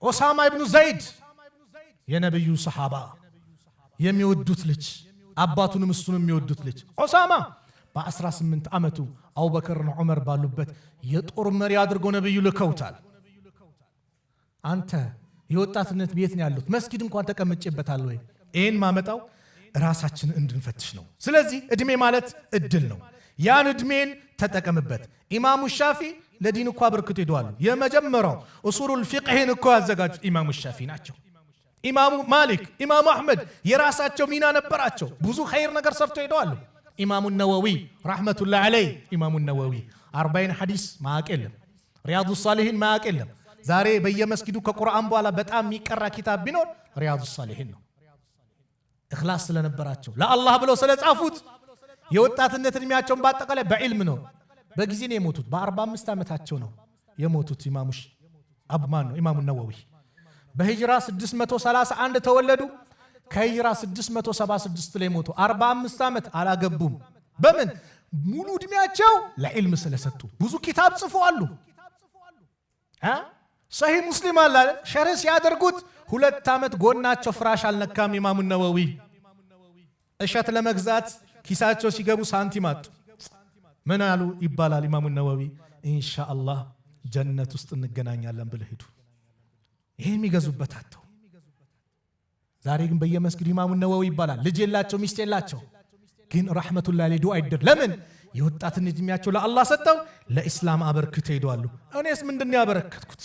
ኦሳማ ኢብኑ ዘይድ የነብዩ ሰሃባ የሚወዱት ልጅ አባቱንም እሱንም የሚወዱት ልጅ ኦሳማ በ18 ዓመቱ አቡበከርና ዑመር ባሉበት የጦር መሪ አድርገው ነብዩ ልከውታል አንተ የወጣትነት ቤት ነው ያሉት መስጊድ እንኳን ተቀምጬበታል ወይ ይሄን ማመጣው ራሳችን እንድንፈትሽ ነው ስለዚህ እድሜ ማለት እድል ነው ያን እድሜን ተጠቀምበት ኢማሙ ሻፊ ለዲን እኮ አበርክቶ ሄደዋል የመጀመሪያው ኡሱሉል ፊቅህን እኮ ያዘጋጁት ኢማሙ ሻፊ ናቸው ኢማሙ ማሊክ ኢማሙ አህመድ የራሳቸው ሚና ነበራቸው ብዙ ኸይር ነገር ሰርተው ሄደዋል ኢማሙ ነወዊ ረሕመቱላህ ዐለይህ ኢማሙ ነወዊ 40 ሐዲስ ማያውቅ የለም። ሪያዱ ሷሊሒን ማያውቅ የለም። ዛሬ በየመስጊዱ ከቁርአን በኋላ በጣም የሚቀራ ኪታብ ቢኖር ሪያዱ ሷሊሒን ነው። ኢኽላስ ስለነበራቸው ለአላህ ብለው ስለጻፉት የወጣትነት እድሜያቸውን በአጠቃላይ በዕልም ነው። በጊዜ ነው የሞቱት። በ45 ዓመታቸው ነው የሞቱት። ኢማሙ ነወዊ በሂጅራ 631 ተወለዱ። ከሂጅራ 676 ላይ ሞቱ። 45 ዓመት አላገቡም። በምን ሙሉ እድሜያቸው ለዕልም ስለሰጡ ብዙ ኪታብ ጽፈዋል። ሰሂህ ሙስሊም አለ ሸርህ ሲያደርጉት 2 ዓመት ጎናቸው ፍራሽ አልነካም። ኢማሙ ነወዊ እሸት ለመግዛት ኪሳቸው ሲገቡ ሳንቲም አጡ። ምን አሉ ይባላል ኢማሙ ነወዊ ኢንሻአላህ ጀነት ውስጥ እንገናኛለን ብለው ሄዱ። ይሄ የሚገዙበት አጥተው ዛሬ ግን በየመስጊዱ ኢማሙ ነወዊ ይባላል። ልጅ የላቸው ሚስት የላቸው፣ ግን ረሕመቱላህ ዐለይህ ዱዓ ይደር። ለምን የወጣትነት እድሜያቸው ለአላህ ሰጠው፣ ለኢስላም አበርክተው ሄደዋል። እኔስ ምንድን ነው ያበረከትኩት?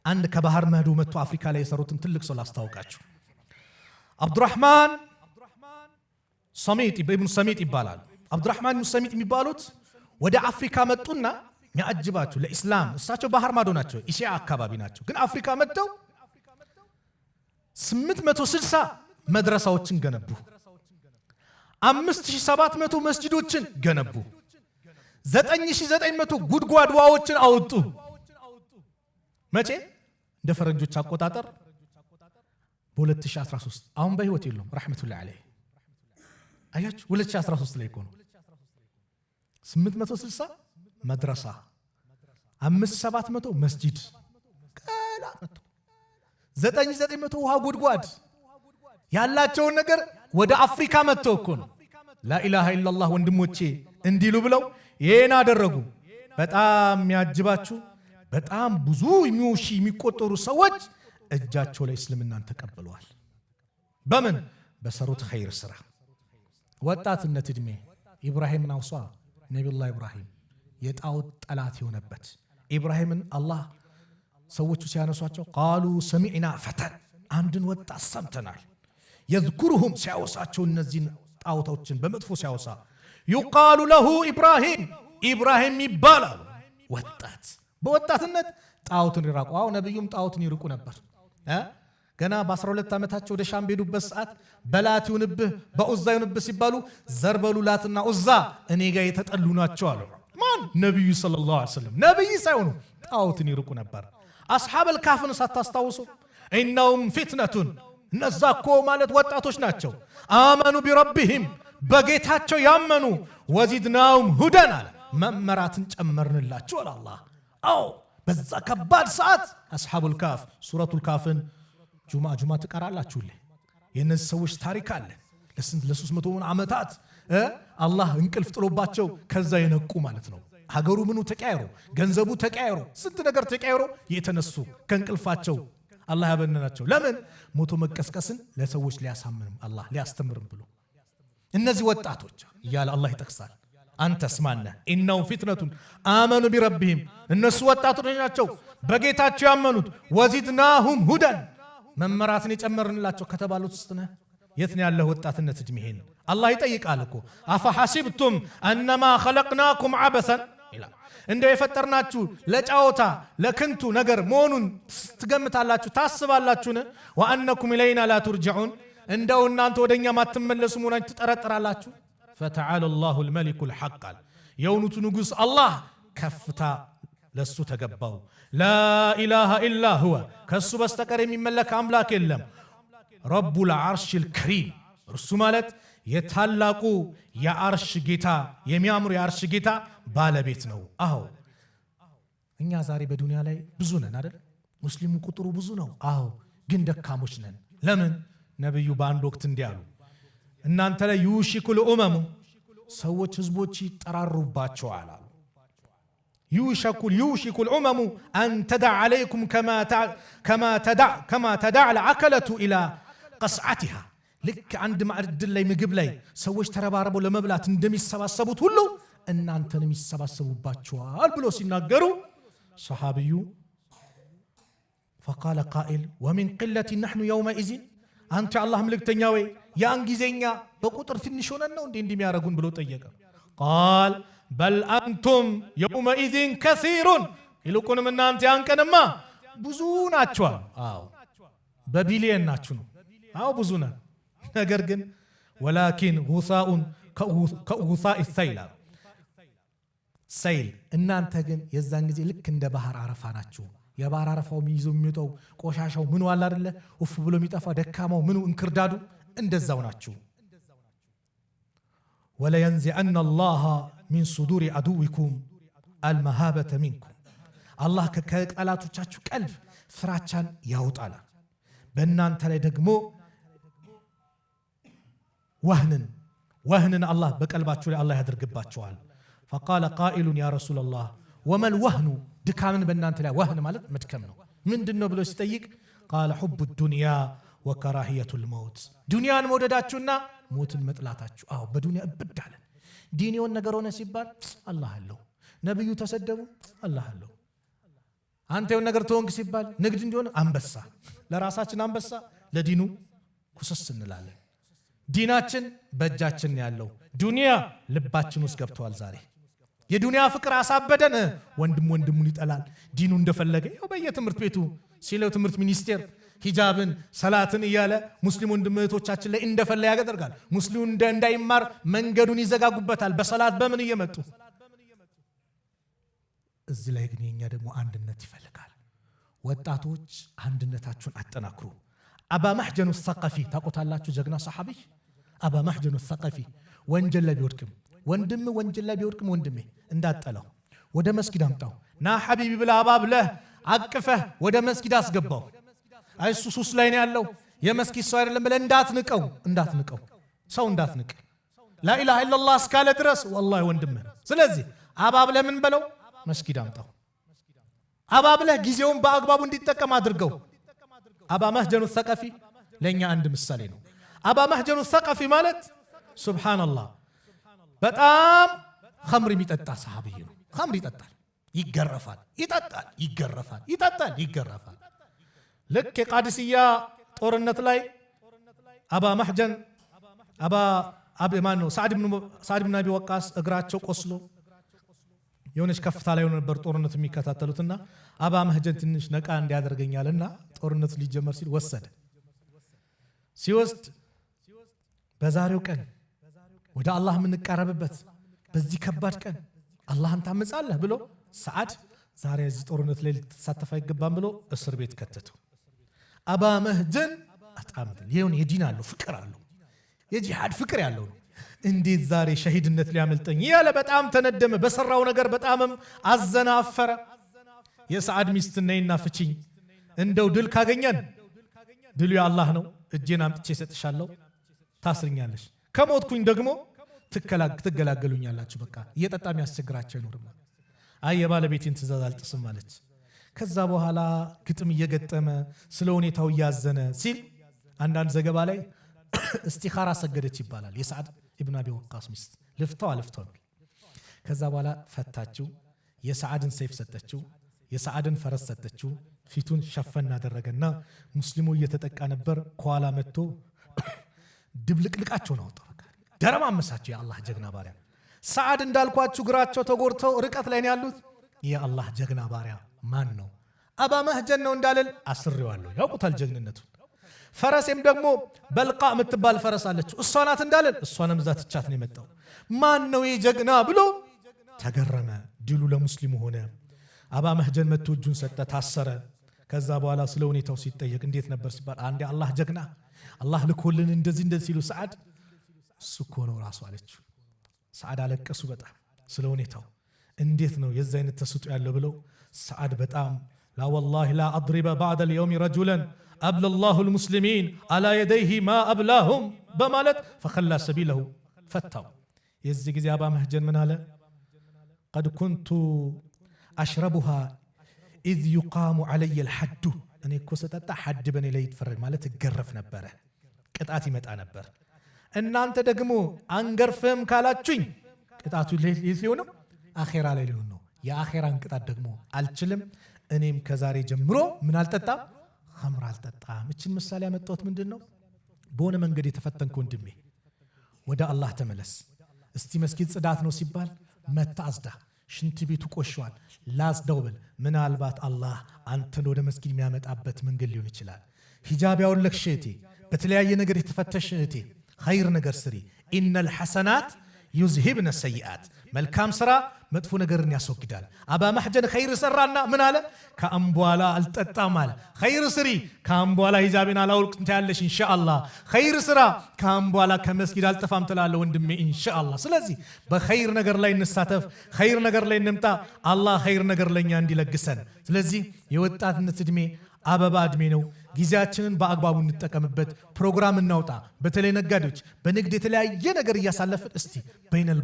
አንድ ከባህር ማዶ መጥቶ አፍሪካ ላይ የሰሩትን ትልቅ ሰው ላስታውቃችሁ። አብዱራህማን ሰሚጥ ኢብኑ ሰሚጥ ይባላል። አብዱራህማን ኢብኑ ሰሚጥ የሚባሉት ወደ አፍሪካ መጡና የሚያጅባችሁ ለኢስላም እሳቸው ባህር ማዶ ናቸው፣ ኢሲያ አካባቢ ናቸው። ግን አፍሪካ መጥተው 860 መድረሳዎችን ገነቡ። 5700 መስጂዶችን ገነቡ። 9900 ጉድጓድ ውሃዎችን አወጡ። መቼ? እንደ ፈረንጆች አቆጣጠር በ2013 አሁን በህይወት የሉም ረሕመቱላህ ዐለይህ። አያችሁ 2013 ላይ እኮ ነው። 860 መድረሳ 5700 መስጂድ ቀላ መጥቶ 9900 ውሃ ጉድጓድ ያላቸውን ነገር ወደ አፍሪካ መጥተው እኮ ነው ላኢላሃ ኢላላህ ወንድሞቼ እንዲሉ ብለው ይሄን አደረጉ። በጣም የሚያጅባችሁ በጣም ብዙ የሚቆጠሩ ሰዎች እጃቸው ላይ እስልምናን ተቀብለዋል። በምን? በሰሩት ኸይር ስራ። ወጣትነት እድሜ ኢብራሂምን አውሷ ነቢዩላህ ኢብራሂም የጣዖት ጠላት የሆነበት ኢብራሂምን አላህ ሰዎቹ ሲያነሷቸው ቃሉ ሰሚዕና ፈተን አንድን ወጣት ሰምተናል። የዝኩሩሁም ሲያወሳቸው እነዚህን ጣዖቶችን በመጥፎ ሲያወሳ ዩቃሉ ለሁ ኢብራሂም ይባላሉ። ወጣት በወጣትነት ጣዖትን ይራቁ። ነቢዩም ጣዖትን ይርቁ ነበር። ገና በ12 ዓመታቸው ወደ ሻም በሄዱበት ሰዓት በላት ይሁንብህ በዑዛ ይሁንብህ ሲባሉ ዘርበሉ ላትና ዑዛ እኔ ጋር የተጠሉ ናቸው አሉ። ማን? ነቢዩ ሰለላሁ ዐለይሂ ወሰለም። ነቢይ ሳይሆኑ ጣዖትን ይርቁ ነበር። አስሐበል ካፍን ሳታስታውሱ ኢነሁም ፊትነቱን እነዛ እኮ ማለት ወጣቶች ናቸው። አመኑ ቢረቢሂም በጌታቸው ያመኑ ወዚድናሁም ሁደን አለ መመራትን ጨመርንላቸው አለ አላህ። አዎ በዛ ከባድ ሰዓት አስሐቡል ካፍ ሱረቱል ካፍን ጁማ ትቀራላችሁ። የእነዚህ ሰዎች ታሪክ አለ። ለ300 ዓመታት አላህ እንቅልፍ ጥሎባቸው ከዛ የነቁ ማለት ነው። ሀገሩ ምኑ ተቀያይሮ፣ ገንዘቡ ተቀያይሮ፣ ስንት ነገር ተቀያይሮ የተነሱ ከእንቅልፋቸው አላህ ያበነናቸው። ለምን? ሞቶ መቀስቀስን ለሰዎች ሊያሳምንም አላህ ሊያስተምርም ብሎ እነዚህ ወጣቶች እያለ አላህ ይጠቅሳል። አንተ ስማነ ኢነሁም ፊትነቱን አመኑ ቢረቢሂም እነሱ ወጣቶች ናቸው በጌታቸው ያመኑት። ወዚድናሁም ሁደን መመራትን የጨመርንላቸው ከተባሉት ውስጥ ነህ። የት ነው ያለው ወጣትነት እድሜህን? አላህ ይጠይቃል እኮ አፈሐሲብቱም አነማ ኸለቅናኩም ዐበሰን ይላል። እንደው የፈጠርናችሁ ለጫወታ ለክንቱ ነገር መሆኑን ትገምታላችሁ ታስባላችሁን? ወአነኩም ኢለይና ላ ቱርጀዑን እንደው እናንተ ወደኛ ማትመለሱ መሆናችሁ ትጠረጥራላችሁ? ፈተዓላ አላሁል መሊኩል ሐቅ አለ የእውነቱ ንጉሥ አላህ ከፍታ ለሱ ተገባው። ላኢላሃ ኢላ ሁወ ከሱ በስተቀር የሚመለክ አምላክ የለም። ረቡል ዓርሺል ከሪም እርሱ ማለት የታላቁ የአርሽ ጌታ የሚያምሩ የአርሽ ጌታ ባለቤት ነው። አዎ እኛ ዛሬ በዱንያ ላይ ብዙ ነን አይደል? ሙስሊሙ ቁጥሩ ብዙ ነው። አዎ ግን ደካሞች ነን። ለምን? ነብዩ በአንድ ወቅት እንዲህ አሉ፣ እናንተ ላይ ዩሽኩል ኡመሙ ሰዎች ህዝቦች ይጠራሩባቸዋል አሉ። ዩሽኩል ኡመሙ አን ተዳዕ ዓለይኩም ከማ ተዳዕ ልዓከለቱ ኢላ ቀስዓቲሃ ልክ አንድ ማዕድን ላይ ምግብ ላይ ሰዎች ተረባርበው ለመብላት እንደሚሰባሰቡት ሁሉ እናንተንም ይሰባሰቡባቸዋል ብሎ ሲናገሩ ሰሓቢዩ ፈቃለ ቃኢል ወሚን ቅለት ነሕኑ የውመኢዝን አንተ አላህ መልእክተኛ ወይ ያን ጊዜኛ በቁጥር ትንሽ ሆነን ነው እንዴ የሚያረጉን ብሎ ጠየቀ። ቃል በል አንቱም የውመኢዝን ከሲሩን ይልቁንም እናንተ ያን ቀንማ ብዙ ናችሁ። አዎ በቢሊየን ናችሁ ነው። አዎ ብዙ ነን። ነገር ግን ወላኪን ጉሳኡን ከጉሳኢ ሰይል ሰይል እናንተ ግን የዛን ጊዜ ልክ እንደ ባህር አረፋ ናችሁ። የባህር አረፋው ይዞ የሚወጣው ቆሻሻው ምኑ አለ አይደለ ኡፍ ብሎ የሚጠፋ ደካማው ምኑ እንክርዳዱ እንደዛው ናችሁ። ወለየንዚዐነ አላህ ሚን ሱዱሪ አዱዊኩም አልመሃበተ ሚንኩም አላህ ከጠላቶቻችሁ ቀልብ ፍራቻን ያውጣል። በእናንተ ላይ ደግሞ ወህንን አላህ በቀልባችሁ ላይ አላህ ያደርግባቸዋል። ፈቃለ ቃኢሉን ያ ረሱለላህ ወመል ወህኑ ድካምን በእናንተ ላይ ወህን ማለት መድከም ነው ምንድን ነው ብሎ ሲጠይቅ ቃለ ሑቡ ዱንያ ወከራሂየቱል መውት ዱንያን መውደዳችሁና ሞትን መጥላታችሁ። አዎ በዱንያ እብዳለን። ዲን የሆነ ነገር ሆነ ሲባል አላህ አለው፣ ነብዩ ተሰደቡ አላህ አለው። አንተ የሆነ ነገር ተወንክ ሲባል ንግድ እንዲሆነ አንበሳ፣ ለራሳችን አንበሳ ለዲኑ ኩስስ እንላለን። ዲናችን በእጃችን ያለው ዱንያ ልባችን ውስጥ ገብቷል። ዛሬ የዱንያ ፍቅር አሳበደን። ወንድም ወንድሙን ይጠላል። ዲኑ እንደፈለገ ያው በየትምህርት ቤቱ ሲለው ትምህርት ሚኒስቴር ሂጃብን ሰላትን እያለ ሙስሊም ወንድም እህቶቻችን ላይ እንደፈለገ ያደርጋል። ሙስሊሙ እንዳይማር መንገዱን ይዘጋጉበታል በሰላት በምን እየመጡ። እዚህ ላይ ግን የኛ ደግሞ አንድነት ይፈልጋል። ወጣቶች አንድነታችሁን አጠናክሩ። አባ መሕጀኑ ሰቀፊ ታቆታላችሁ። ጀግና ሰሐቢ አባ መሕጀኑ ሰቀፊ ወንጀል ላይ ቢወድቅም ወንጀል ላይ ቢወድቅም ወንድሜ እንዳጠለው ወደ መስጊድ አምጣው ና ሐቢቢ ብለህ አባብለህ አቅፈህ ወደ መስጊድ አስገባው። አይሱ ሱስ ላይ ነው ያለው የመስጊድ ሰው አይደለም ብለህ እንዳትንቀው ሰው እንዳትንቅ ላኢላሃ ኢላላህ እስካለ ድረስ ወላሂ ወንድምህ። ስለዚህ አባብለህ ምን በለው መስጊድ አምጣው። አባብለህ ጊዜውን በአግባቡ እንዲጠቀም አድርገው። አባ መሕጀኑ ሰቀፊ ለኛ አንድ ምሳሌ ነው። አባ መሕጀኑ ሰቀፊ ማለት ሱብሃንአላህ በጣም ኸምር የሚጠጣ ሰሃቢይ ነው። ኸምር ይጠጣል፣ ይገረፋል፣ ይገረፋል። ልክ የቃድስያ ጦርነት ላይ አባ መሕጀን ሳዕድ ብን አቢ ወቃስ እግራቸው ቆስሎ የሆነች ከፍታ ላይ ነበር ጦርነቱ የሚከታተሉትና አባ መሕጀን ትንሽ ነቃ እንዲያደርገኛልና ጦርነቱ ሊጀመር ሲል ሲወስድ በዛሬው ቀን ወደ አላህ የምንቃረብበት በዚህ ከባድ ቀን አላህን ታመጻለህ ብሎ ሰዓድ ዛሬ እዚህ ጦርነት ላይ ልትሳተፍ አይገባም ብሎ እስር ቤት ከተተው። አባ መሕጀን አጣምተን ይሁን የዲን አለው ፍቅር አለው የጂሃድ ፍቅር ያለው ነው። እንዴት ዛሬ ሸሂድነት ሊያመልጠኝ ያለ በጣም ተነደመ። በሰራው ነገር በጣምም አዘናፈረ። የሰዓድ ሚስት ነይና ፍቺኝ፣ እንደው ድል ካገኘን ድሉ የአላህ ነው፣ እጄን አምጥቼ ሰጥሻለሁ፣ ታስርኛለሽ፣ ከሞትኩኝ ደግሞ ትገላገሉኛላችሁ። በቃ እየጠጣ የሚያስቸግራቸው አይኖርም። አይ የባለቤቴን ትእዛዝ አልጥስም አለች። ከዛ በኋላ ግጥም እየገጠመ ስለ ሁኔታው እያዘነ ሲል አንዳንድ ዘገባ ላይ እስቲኻራ ሰገደች ይባላል። የሰዓድ ኢብኑ አቢ ወቃስ ሚስት ልፍታው ከዛ በኋላ ፈታችው። የሰዓድን ሰይፍ ሰጠችው፣ የሰዓድን ፈረስ ሰጠችው። ፊቱን ሸፈን አደረገና ሙስሊሙ እየተጠቃ ነበር። ከኋላ መጥቶ ድብልቅልቃቸውን አወጣው። በቃ ደረማመሳቸው። የአላህ ጀግና ባሪያ ሰዓድ እንዳልኳችሁ እግራቸው ተጎድተው ርቀት ላይ ነው ያሉት። የአላህ ጀግና ባሪያ ማን ነው? አባ መሕጀን ነው እንዳልል አስሬዋለሁ። ያውቁታል ጀግንነቱን። ፈረሴም ደግሞ በልቃ የምትባል ፈረስ አለችው። እሷ ናት እንዳልል እሷንም እዛ ትቻት ነው የመጣው። ማን ነው የጀግና ብሎ ተገረመ። ድሉ ለሙስሊሙ ሆነ። አባ መሕጀን መጥቶ እጁን ሰጠ፣ ታሰረ። ከዛ በኋላ ስለ ሁኔታው ሲጠየቅ እንዴት ነበር ሲባል አንዴ አላህ ጀግና አላህ ልኮልን እንደዚህ ሲሉ ሰዓድ እሱ እኮ ነው ራሱ አለችው። ሰዓድ አለቀሱ በጣም ስለ ሁኔታው። እንዴት ነው የዛ አይነት ተስጦ ያለው ብለው ሰዓድ በጣም ላ ወላሂ ላ አድሪበ ባዕደ ልየውም ረጁለን አብለ ላሁ ልሙስሊሚን አላ የደይህ ማ አብላሁም በማለት ፈኸላ ሰቢለሁ ፈታው። የዚህ ጊዜ አባ መሕጀን ምን አለ? ቀድ ኩንቱ አሽረቡሃ ኢዝ ዩቃሙ ዓለየ ልሐዱ። እኔ እኮ ስጠጣ ሐድ በኔ ላይ ይትፈረድ ማለት እገረፍ ነበረ፣ ቅጣት ይመጣ ነበር። እናንተ ደግሞ አንገርፍም ካላችሁኝ ቅጣቱ ሊሆን ነው አኼራ ላይ ሊሆን ነው። የአኼራን ቅጣት ደግሞ አልችልም። እኔም ከዛሬ ጀምሮ ምን አልጠጣም? ኸምር አልጠጣም። እችን ምሳሌ ያመጣሁት ምንድን ነው? በሆነ መንገድ የተፈተንክ ወንድሜ ወደ አላህ ተመለስ። እስቲ መስጊድ ጽዳት ነው ሲባል መታ አጽዳ። ሽንት ቤቱ ቆሽሿል ላጽዳው በል። ምናልባት አላህ አንተን ወደ መስጊድ የሚያመጣበት መንገድ ሊሆን ይችላል። ሂጃብ ያወለቅሽ እህቴ፣ በተለያየ ነገር የተፈተሽ እህቴ ኸይር ነገር ስሪ። ኢነል ሐሰናት ዩዝሂብነ ሰይአት፣ መልካም ስራ መጥፎ ነገርን ያስወግዳል። አባ ማህጀን ኸይር ሰራና ምን አለ? ከአሁን በኋላ አልጠጣም አለ። ኸይር ስሪ፣ ከአሁን በኋላ ሂጃቤን አላውልቅም ትያለሽ ኢንሻአላህ። ኸይር ስራ፣ ከአሁን በኋላ ከመስጊድ አልጠፋም ትላለህ ወንድሜ ኢንሻአላህ። ስለዚህ በኸይር ነገር ላይ እንሳተፍ፣ ኸይር ነገር ላይ እንምጣ። አላህ ኸይር ነገር ለኛ እንዲለግሰን። ስለዚህ የወጣትነት እድሜ አበባ እድሜ ነው። ጊዜያችንን በአግባቡ እንጠቀምበት። ፕሮግራም እናውጣ። በተለይ ነጋዴዎች በንግድ የተለያየ ነገር እያሳለፍን እስቲ በይነል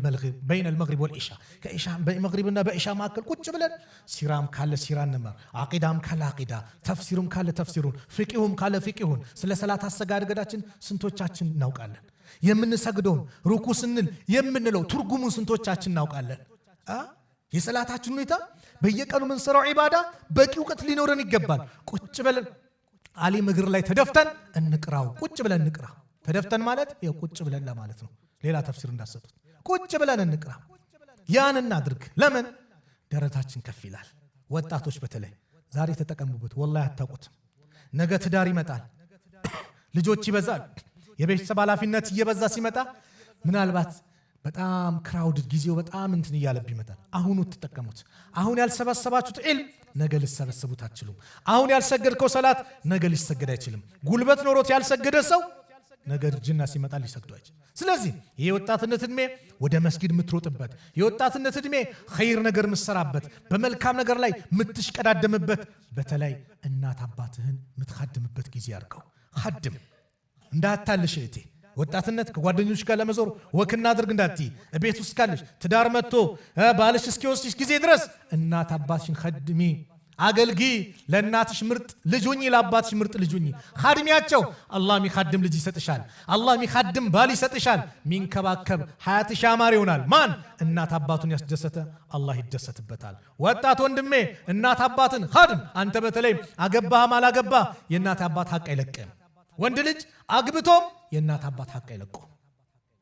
መግሪብ ወልኢሻ ከኢሻ በመግሪብና በኢሻ መካከል ቁጭ ብለን ሲራም ካለ ሲራ እንማር፣ አቂዳም ካለ አቂዳ፣ ተፍሲሩም ካለ ተፍሲሩን፣ ፍቂሁም ካለ ፍቂሁን። ስለ ሰላት አሰጋገዳችን ስንቶቻችን እናውቃለን? የምንሰግደውን ሩኩ ስንል የምንለው ትርጉሙን ስንቶቻችን እናውቃለን? የሰላታችን ሁኔታ በየቀኑ ምን ሰራው ኢባዳ በቂ እውቀት ሊኖረን ይገባል። ቁጭ ብለን አሊም እግር ላይ ተደፍተን እንቅራው። ቁጭ ብለን እንቅራ። ተደፍተን ማለት ያው ቁጭ ብለን ለማለት ነው። ሌላ ተፍሲር እንዳሰጡት ቁጭ ብለን እንቅራ። ያን እናድርግ። ለምን ደረታችን ከፍ ይላል። ወጣቶች በተለይ ዛሬ ተጠቀሙበት። ወላሂ አታውቁትም። ነገ ትዳር ይመጣል፣ ልጆች ይበዛል፣ የቤተሰብ ኃላፊነት እየበዛ ሲመጣ ምናልባት በጣም ክራውድድ ጊዜው በጣም እንትን እያለብ ይመጣል። አሁኑ ተጠቀሙት። አሁን ያልሰበሰባችሁት ዒልም ነገ ልሰበሰቡት አትችሉም። አሁን ያልሰገድከው ሰላት ነገ ሊሰገድ አይችልም። ጉልበት ኖሮት ያልሰገደ ሰው ነገ እርጅና ሲመጣ ሊሰግዱ አይችልም። ስለዚህ የወጣትነት እድሜ ወደ መስጊድ የምትሮጥበት፣ የወጣትነት እድሜ ኸይር ነገር የምትሰራበት፣ በመልካም ነገር ላይ የምትሽቀዳደምበት፣ በተለይ እናት አባትህን የምትኻድምበት ጊዜ አድርገው። ኻድም እንዳታልሽ እህቴ። ወጣትነት ከጓደኞች ጋር ለመዞር ወክና አድርግ እንዳትይ። ቤት ውስጥ ካለሽ ትዳር መጥቶ ባልሽ እስኪወስድሽ ጊዜ ድረስ እናት አባትሽን ኸድሚ፣ አገልጊ። ለእናትሽ ምርጥ ልጅ ሁኚ፣ ለአባትሽ ምርጥ ልጅ ሁኚ። ኻድሚያቸው። አላህ ሚኻድም ልጅ ይሰጥሻል። አላህ ሚኻድም ባል ይሰጥሻል። ሚንከባከብ ሐያትሽ ያማረ ይሆናል። ማን? እናት አባቱን ያስደሰተ አላህ ይደሰትበታል። ወጣት ወንድሜ እናት አባትን ኻድም። አንተ በተለይ አገባህም አላገባህ የእናት አባት ሐቅ አይለቅም። ወንድ ልጅ አግብቶም የእናት አባት ሐቅ አይለቁም።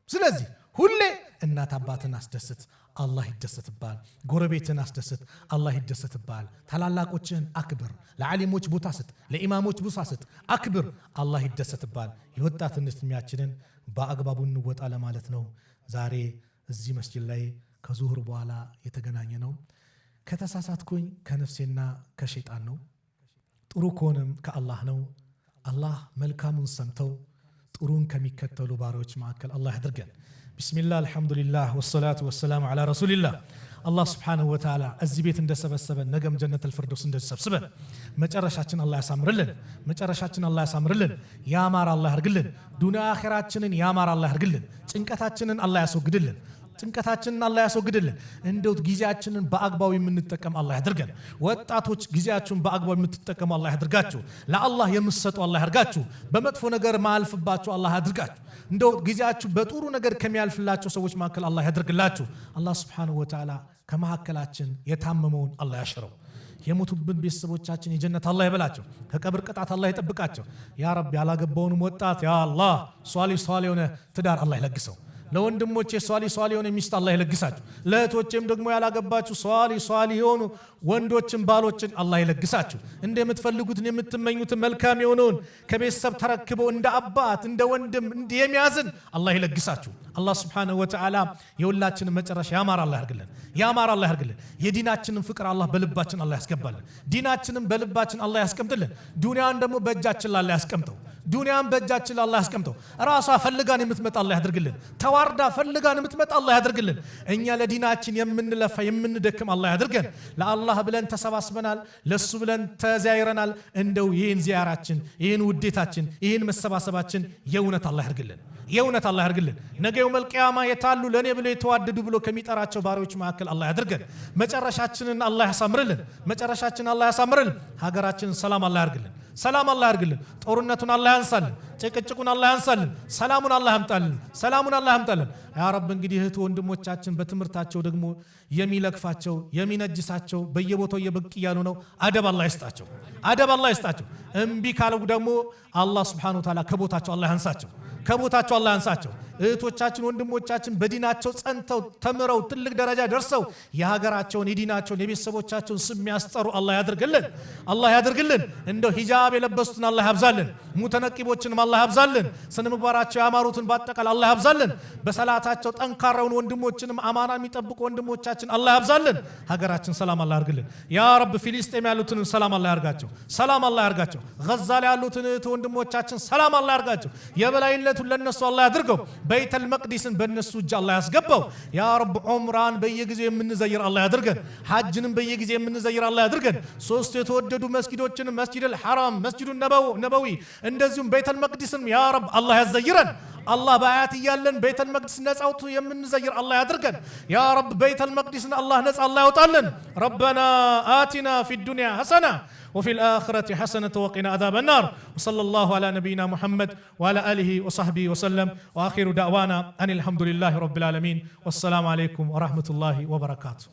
ስለዚህ ሁሌ እናት አባትን አስደስት፣ አላህ ይደሰትባል። ጎረቤትን አስደስት፣ አላህ ይደሰትባል። ታላላቆችን አክብር። ለዓሊሞች ቦታ ስጥ፣ ለኢማሞች ቦታ ስጥ፣ አክብር፣ አላህ ይደሰትባል። የወጣትነት ዕድሜያችንን በአግባቡ እንወጣ ለማለት ነው። ዛሬ እዚህ መስጂድ ላይ ከዙሁር በኋላ የተገናኘ ነው። ከተሳሳትኩኝ ከነፍሴና ከሸይጣን ነው። ጥሩ ከሆነም ከአላህ ነው። አላህ መልካሙን ሰምተው ጥሩን ከሚከተሉ ባሪዎች መካከል አላህ ያድርገን። ቢስሚላህ አልሐምዱሊላህ ወሰላቱ ወሰላሙ ዐላ ረሱሊላህ። አላህ ሱብሓነሁ ወተዓላ እዚህ ቤት እንደሰበሰበን ነገም ጀነተል ፊርደውስ እንደሰብስበን መጨረሻችን አላህ ያሳምርልን። መጨረሻችን አላህ ያሳምርልን። ያማረ አላህ ያርግልን። ዱንያ አኺራችንን ያማረ አላህ ያርግልን። ጭንቀታችንን አላህ ያስወግድልን። ጭንቀታችንን አላህ ያስወግድልን። እንደው ጊዜያችንን በአግባቡ የምንጠቀም አላህ ያድርገን። ወጣቶች ጊዜያችሁን በአግባቡ የምትጠቀሙ አላህ ያድርጋችሁ። ለአላህ የምትሰጡ አላህ ያድርጋችሁ። በመጥፎ ነገር ማያልፍባችሁ አላህ ያድርጋችሁ። እንደው ጊዜያችሁ በጥሩ ነገር ከሚያልፍላችሁ ሰዎች መካከል አላህ ያድርግላችሁ። አላህ ሱብሓነሁ ወተዓላ ከመካከላችን የታመመውን አላህ ያሽረው። የሞቱብን ቤተሰቦቻችን የጀነት አላህ ይበላቸው። ከቀብር ቅጣት አላህ ይጠብቃቸው። ያ ረብ ያላገባውንም ወጣት ያ አላህ ሷሊህ የሆነ ትዳር አላህ ይለግሰው። ለወንድሞቼ ሷሊ የሆነ ሚስት አላህ ይለግሳችሁ። ለእህቶቼም ደግሞ ያላገባችሁ ሷሊ የሆኑ ወንዶችን ባሎችን አላህ ይለግሳችሁ። እንደምትፈልጉትን የምትመኙትን መልካም የሆነውን ከቤተሰብ ተረክበው እንደ አባት እንደ ወንድም የሚያዝን አላህ ይለግሳችሁ። አላህ ሱብሓነሁ ወተዓላ የሁላችንን መጨረሻ ያማረ አላህ ያርግልን። ያማረ አላህ ያርግልን። የዲናችንን ፍቅር አላህ በልባችን አላህ ያስገባልን። ዲናችንን በልባችን አላህ ያስቀምጥልን። ዱንያን ደግሞ በእጃችን ላይ አላህ ያስቀምጠው። ዱንያን በእጃችን አላህ ያስቀምጠው። ራሷ ፈልጋን የምትመጣ አላህ ያድርግልን። ተዋርዳ ፈልጋን የምትመጣ አላህ ያድርግልን። እኛ ለዲናችን የምንለፋ የምንደክም አላህ ያድርገን። ለአላህ ብለን ተሰባስበናል፣ ለሱ ብለን ተዛይረናል። እንደው ይህን ዚያራችን፣ ይህን ውዴታችን፣ ይህን መሰባሰባችን የእውነት አላህ ያድርግልን። የእውነት አላህ ያድርግልን። ነገ የውመል ቂያማ የታሉ ለኔ ብሎ የተዋደዱ ብሎ ከሚጠራቸው ባሪዎች መካከል አላህ ያድርገን። መጨረሻችንን አላህ ያሳምርልን። መጨረሻችንን አላህ ያሳምርልን። ሀገራችንን ሰላም አላህ ያድርግልን። ሰላም አላህ ያድርግልን። ጦርነቱን አላህ ያንሳልን። ጭቅጭቁን አላህ ያንሳልን፣ ሰላሙን አላህ ያምጣልን። ያ ረብ እንግዲህ እህት ወንድሞቻችን በትምህርታቸው ደግሞ የሚለክፋቸው የሚነጅሳቸው በየቦታው የብቅ እያሉ ነው። አደብ አላህ ይስጣቸው። እምቢ ካለው ደግሞ አላህ Subhanahu Wa Ta'ala ከቦታቸው አላህ ያንሳቸው። እህቶቻችን ወንድሞቻችን በዲናቸው ጸንተው ተምረው ትልቅ ደረጃ ደርሰው የሀገራቸውን የዲናቸውን የቤተሰቦቻቸውን ስም ያስጠሩ አላህ ያድርግልን። እንደው ሂጃብ የለበሱትን አላህ ያብዛልን፣ ሙተነቂቦችንም አላህ ያብዛልን፣ ስነ ምግባራቸው ያማሩትን በአጠቃላይ አላህ ያብዛልን። በሰላታቸው ጠንካራውን ወንድሞችንም አማና የሚጠብቁ ወንድሞቻችን አላህ ያብዛልን። ሀገራችን ሰላም አላህ ያርግልን። ያ ረብ ፊሊስጤም ያሉትን ሰላም አላህ ያርጋቸው። ገዛ ላይ ያሉትን ወንድሞቻችን ሰላም አላህ ያርጋቸው። የበላይነቱን ለነሱ አላህ ያድርገው። በይተል መቅዲስን በእነሱ እጅ አላህ ያስገባው። ያ ረብ ዑምራን በየጊዜው የምንዘይር አላህ ያድርገን። ሐጅንም በየጊዜው የምንዘይር አላህ ያድርገን። ሶስት የተወደዱ መስጊዶችን መስጂዱል ሐራም፣ መስጂዱን ነበዊ እንደዚሁም በይተል መቅዲስን ያ ረብ አላህ ያዘይረን። አላህ በአያት እያለን በይተል መቅዲስ ነጻውቱ የምንዘይር አላህ ያድርገን። ያ ረብ በይተል መቅዲስን አላህ ነጻ አላህ ያውጣልን። ረበና አቲና ፊድ ዱንያ ሐሰና وفي الآخرة حسنة وقنا عذاب النار وصلى الله على نبينا محمد وعلى آله وصحبه وسلم وآخر دعوانا أن الحمد لله رب العالمين والسلام عليكم ورحمة الله وبركاته.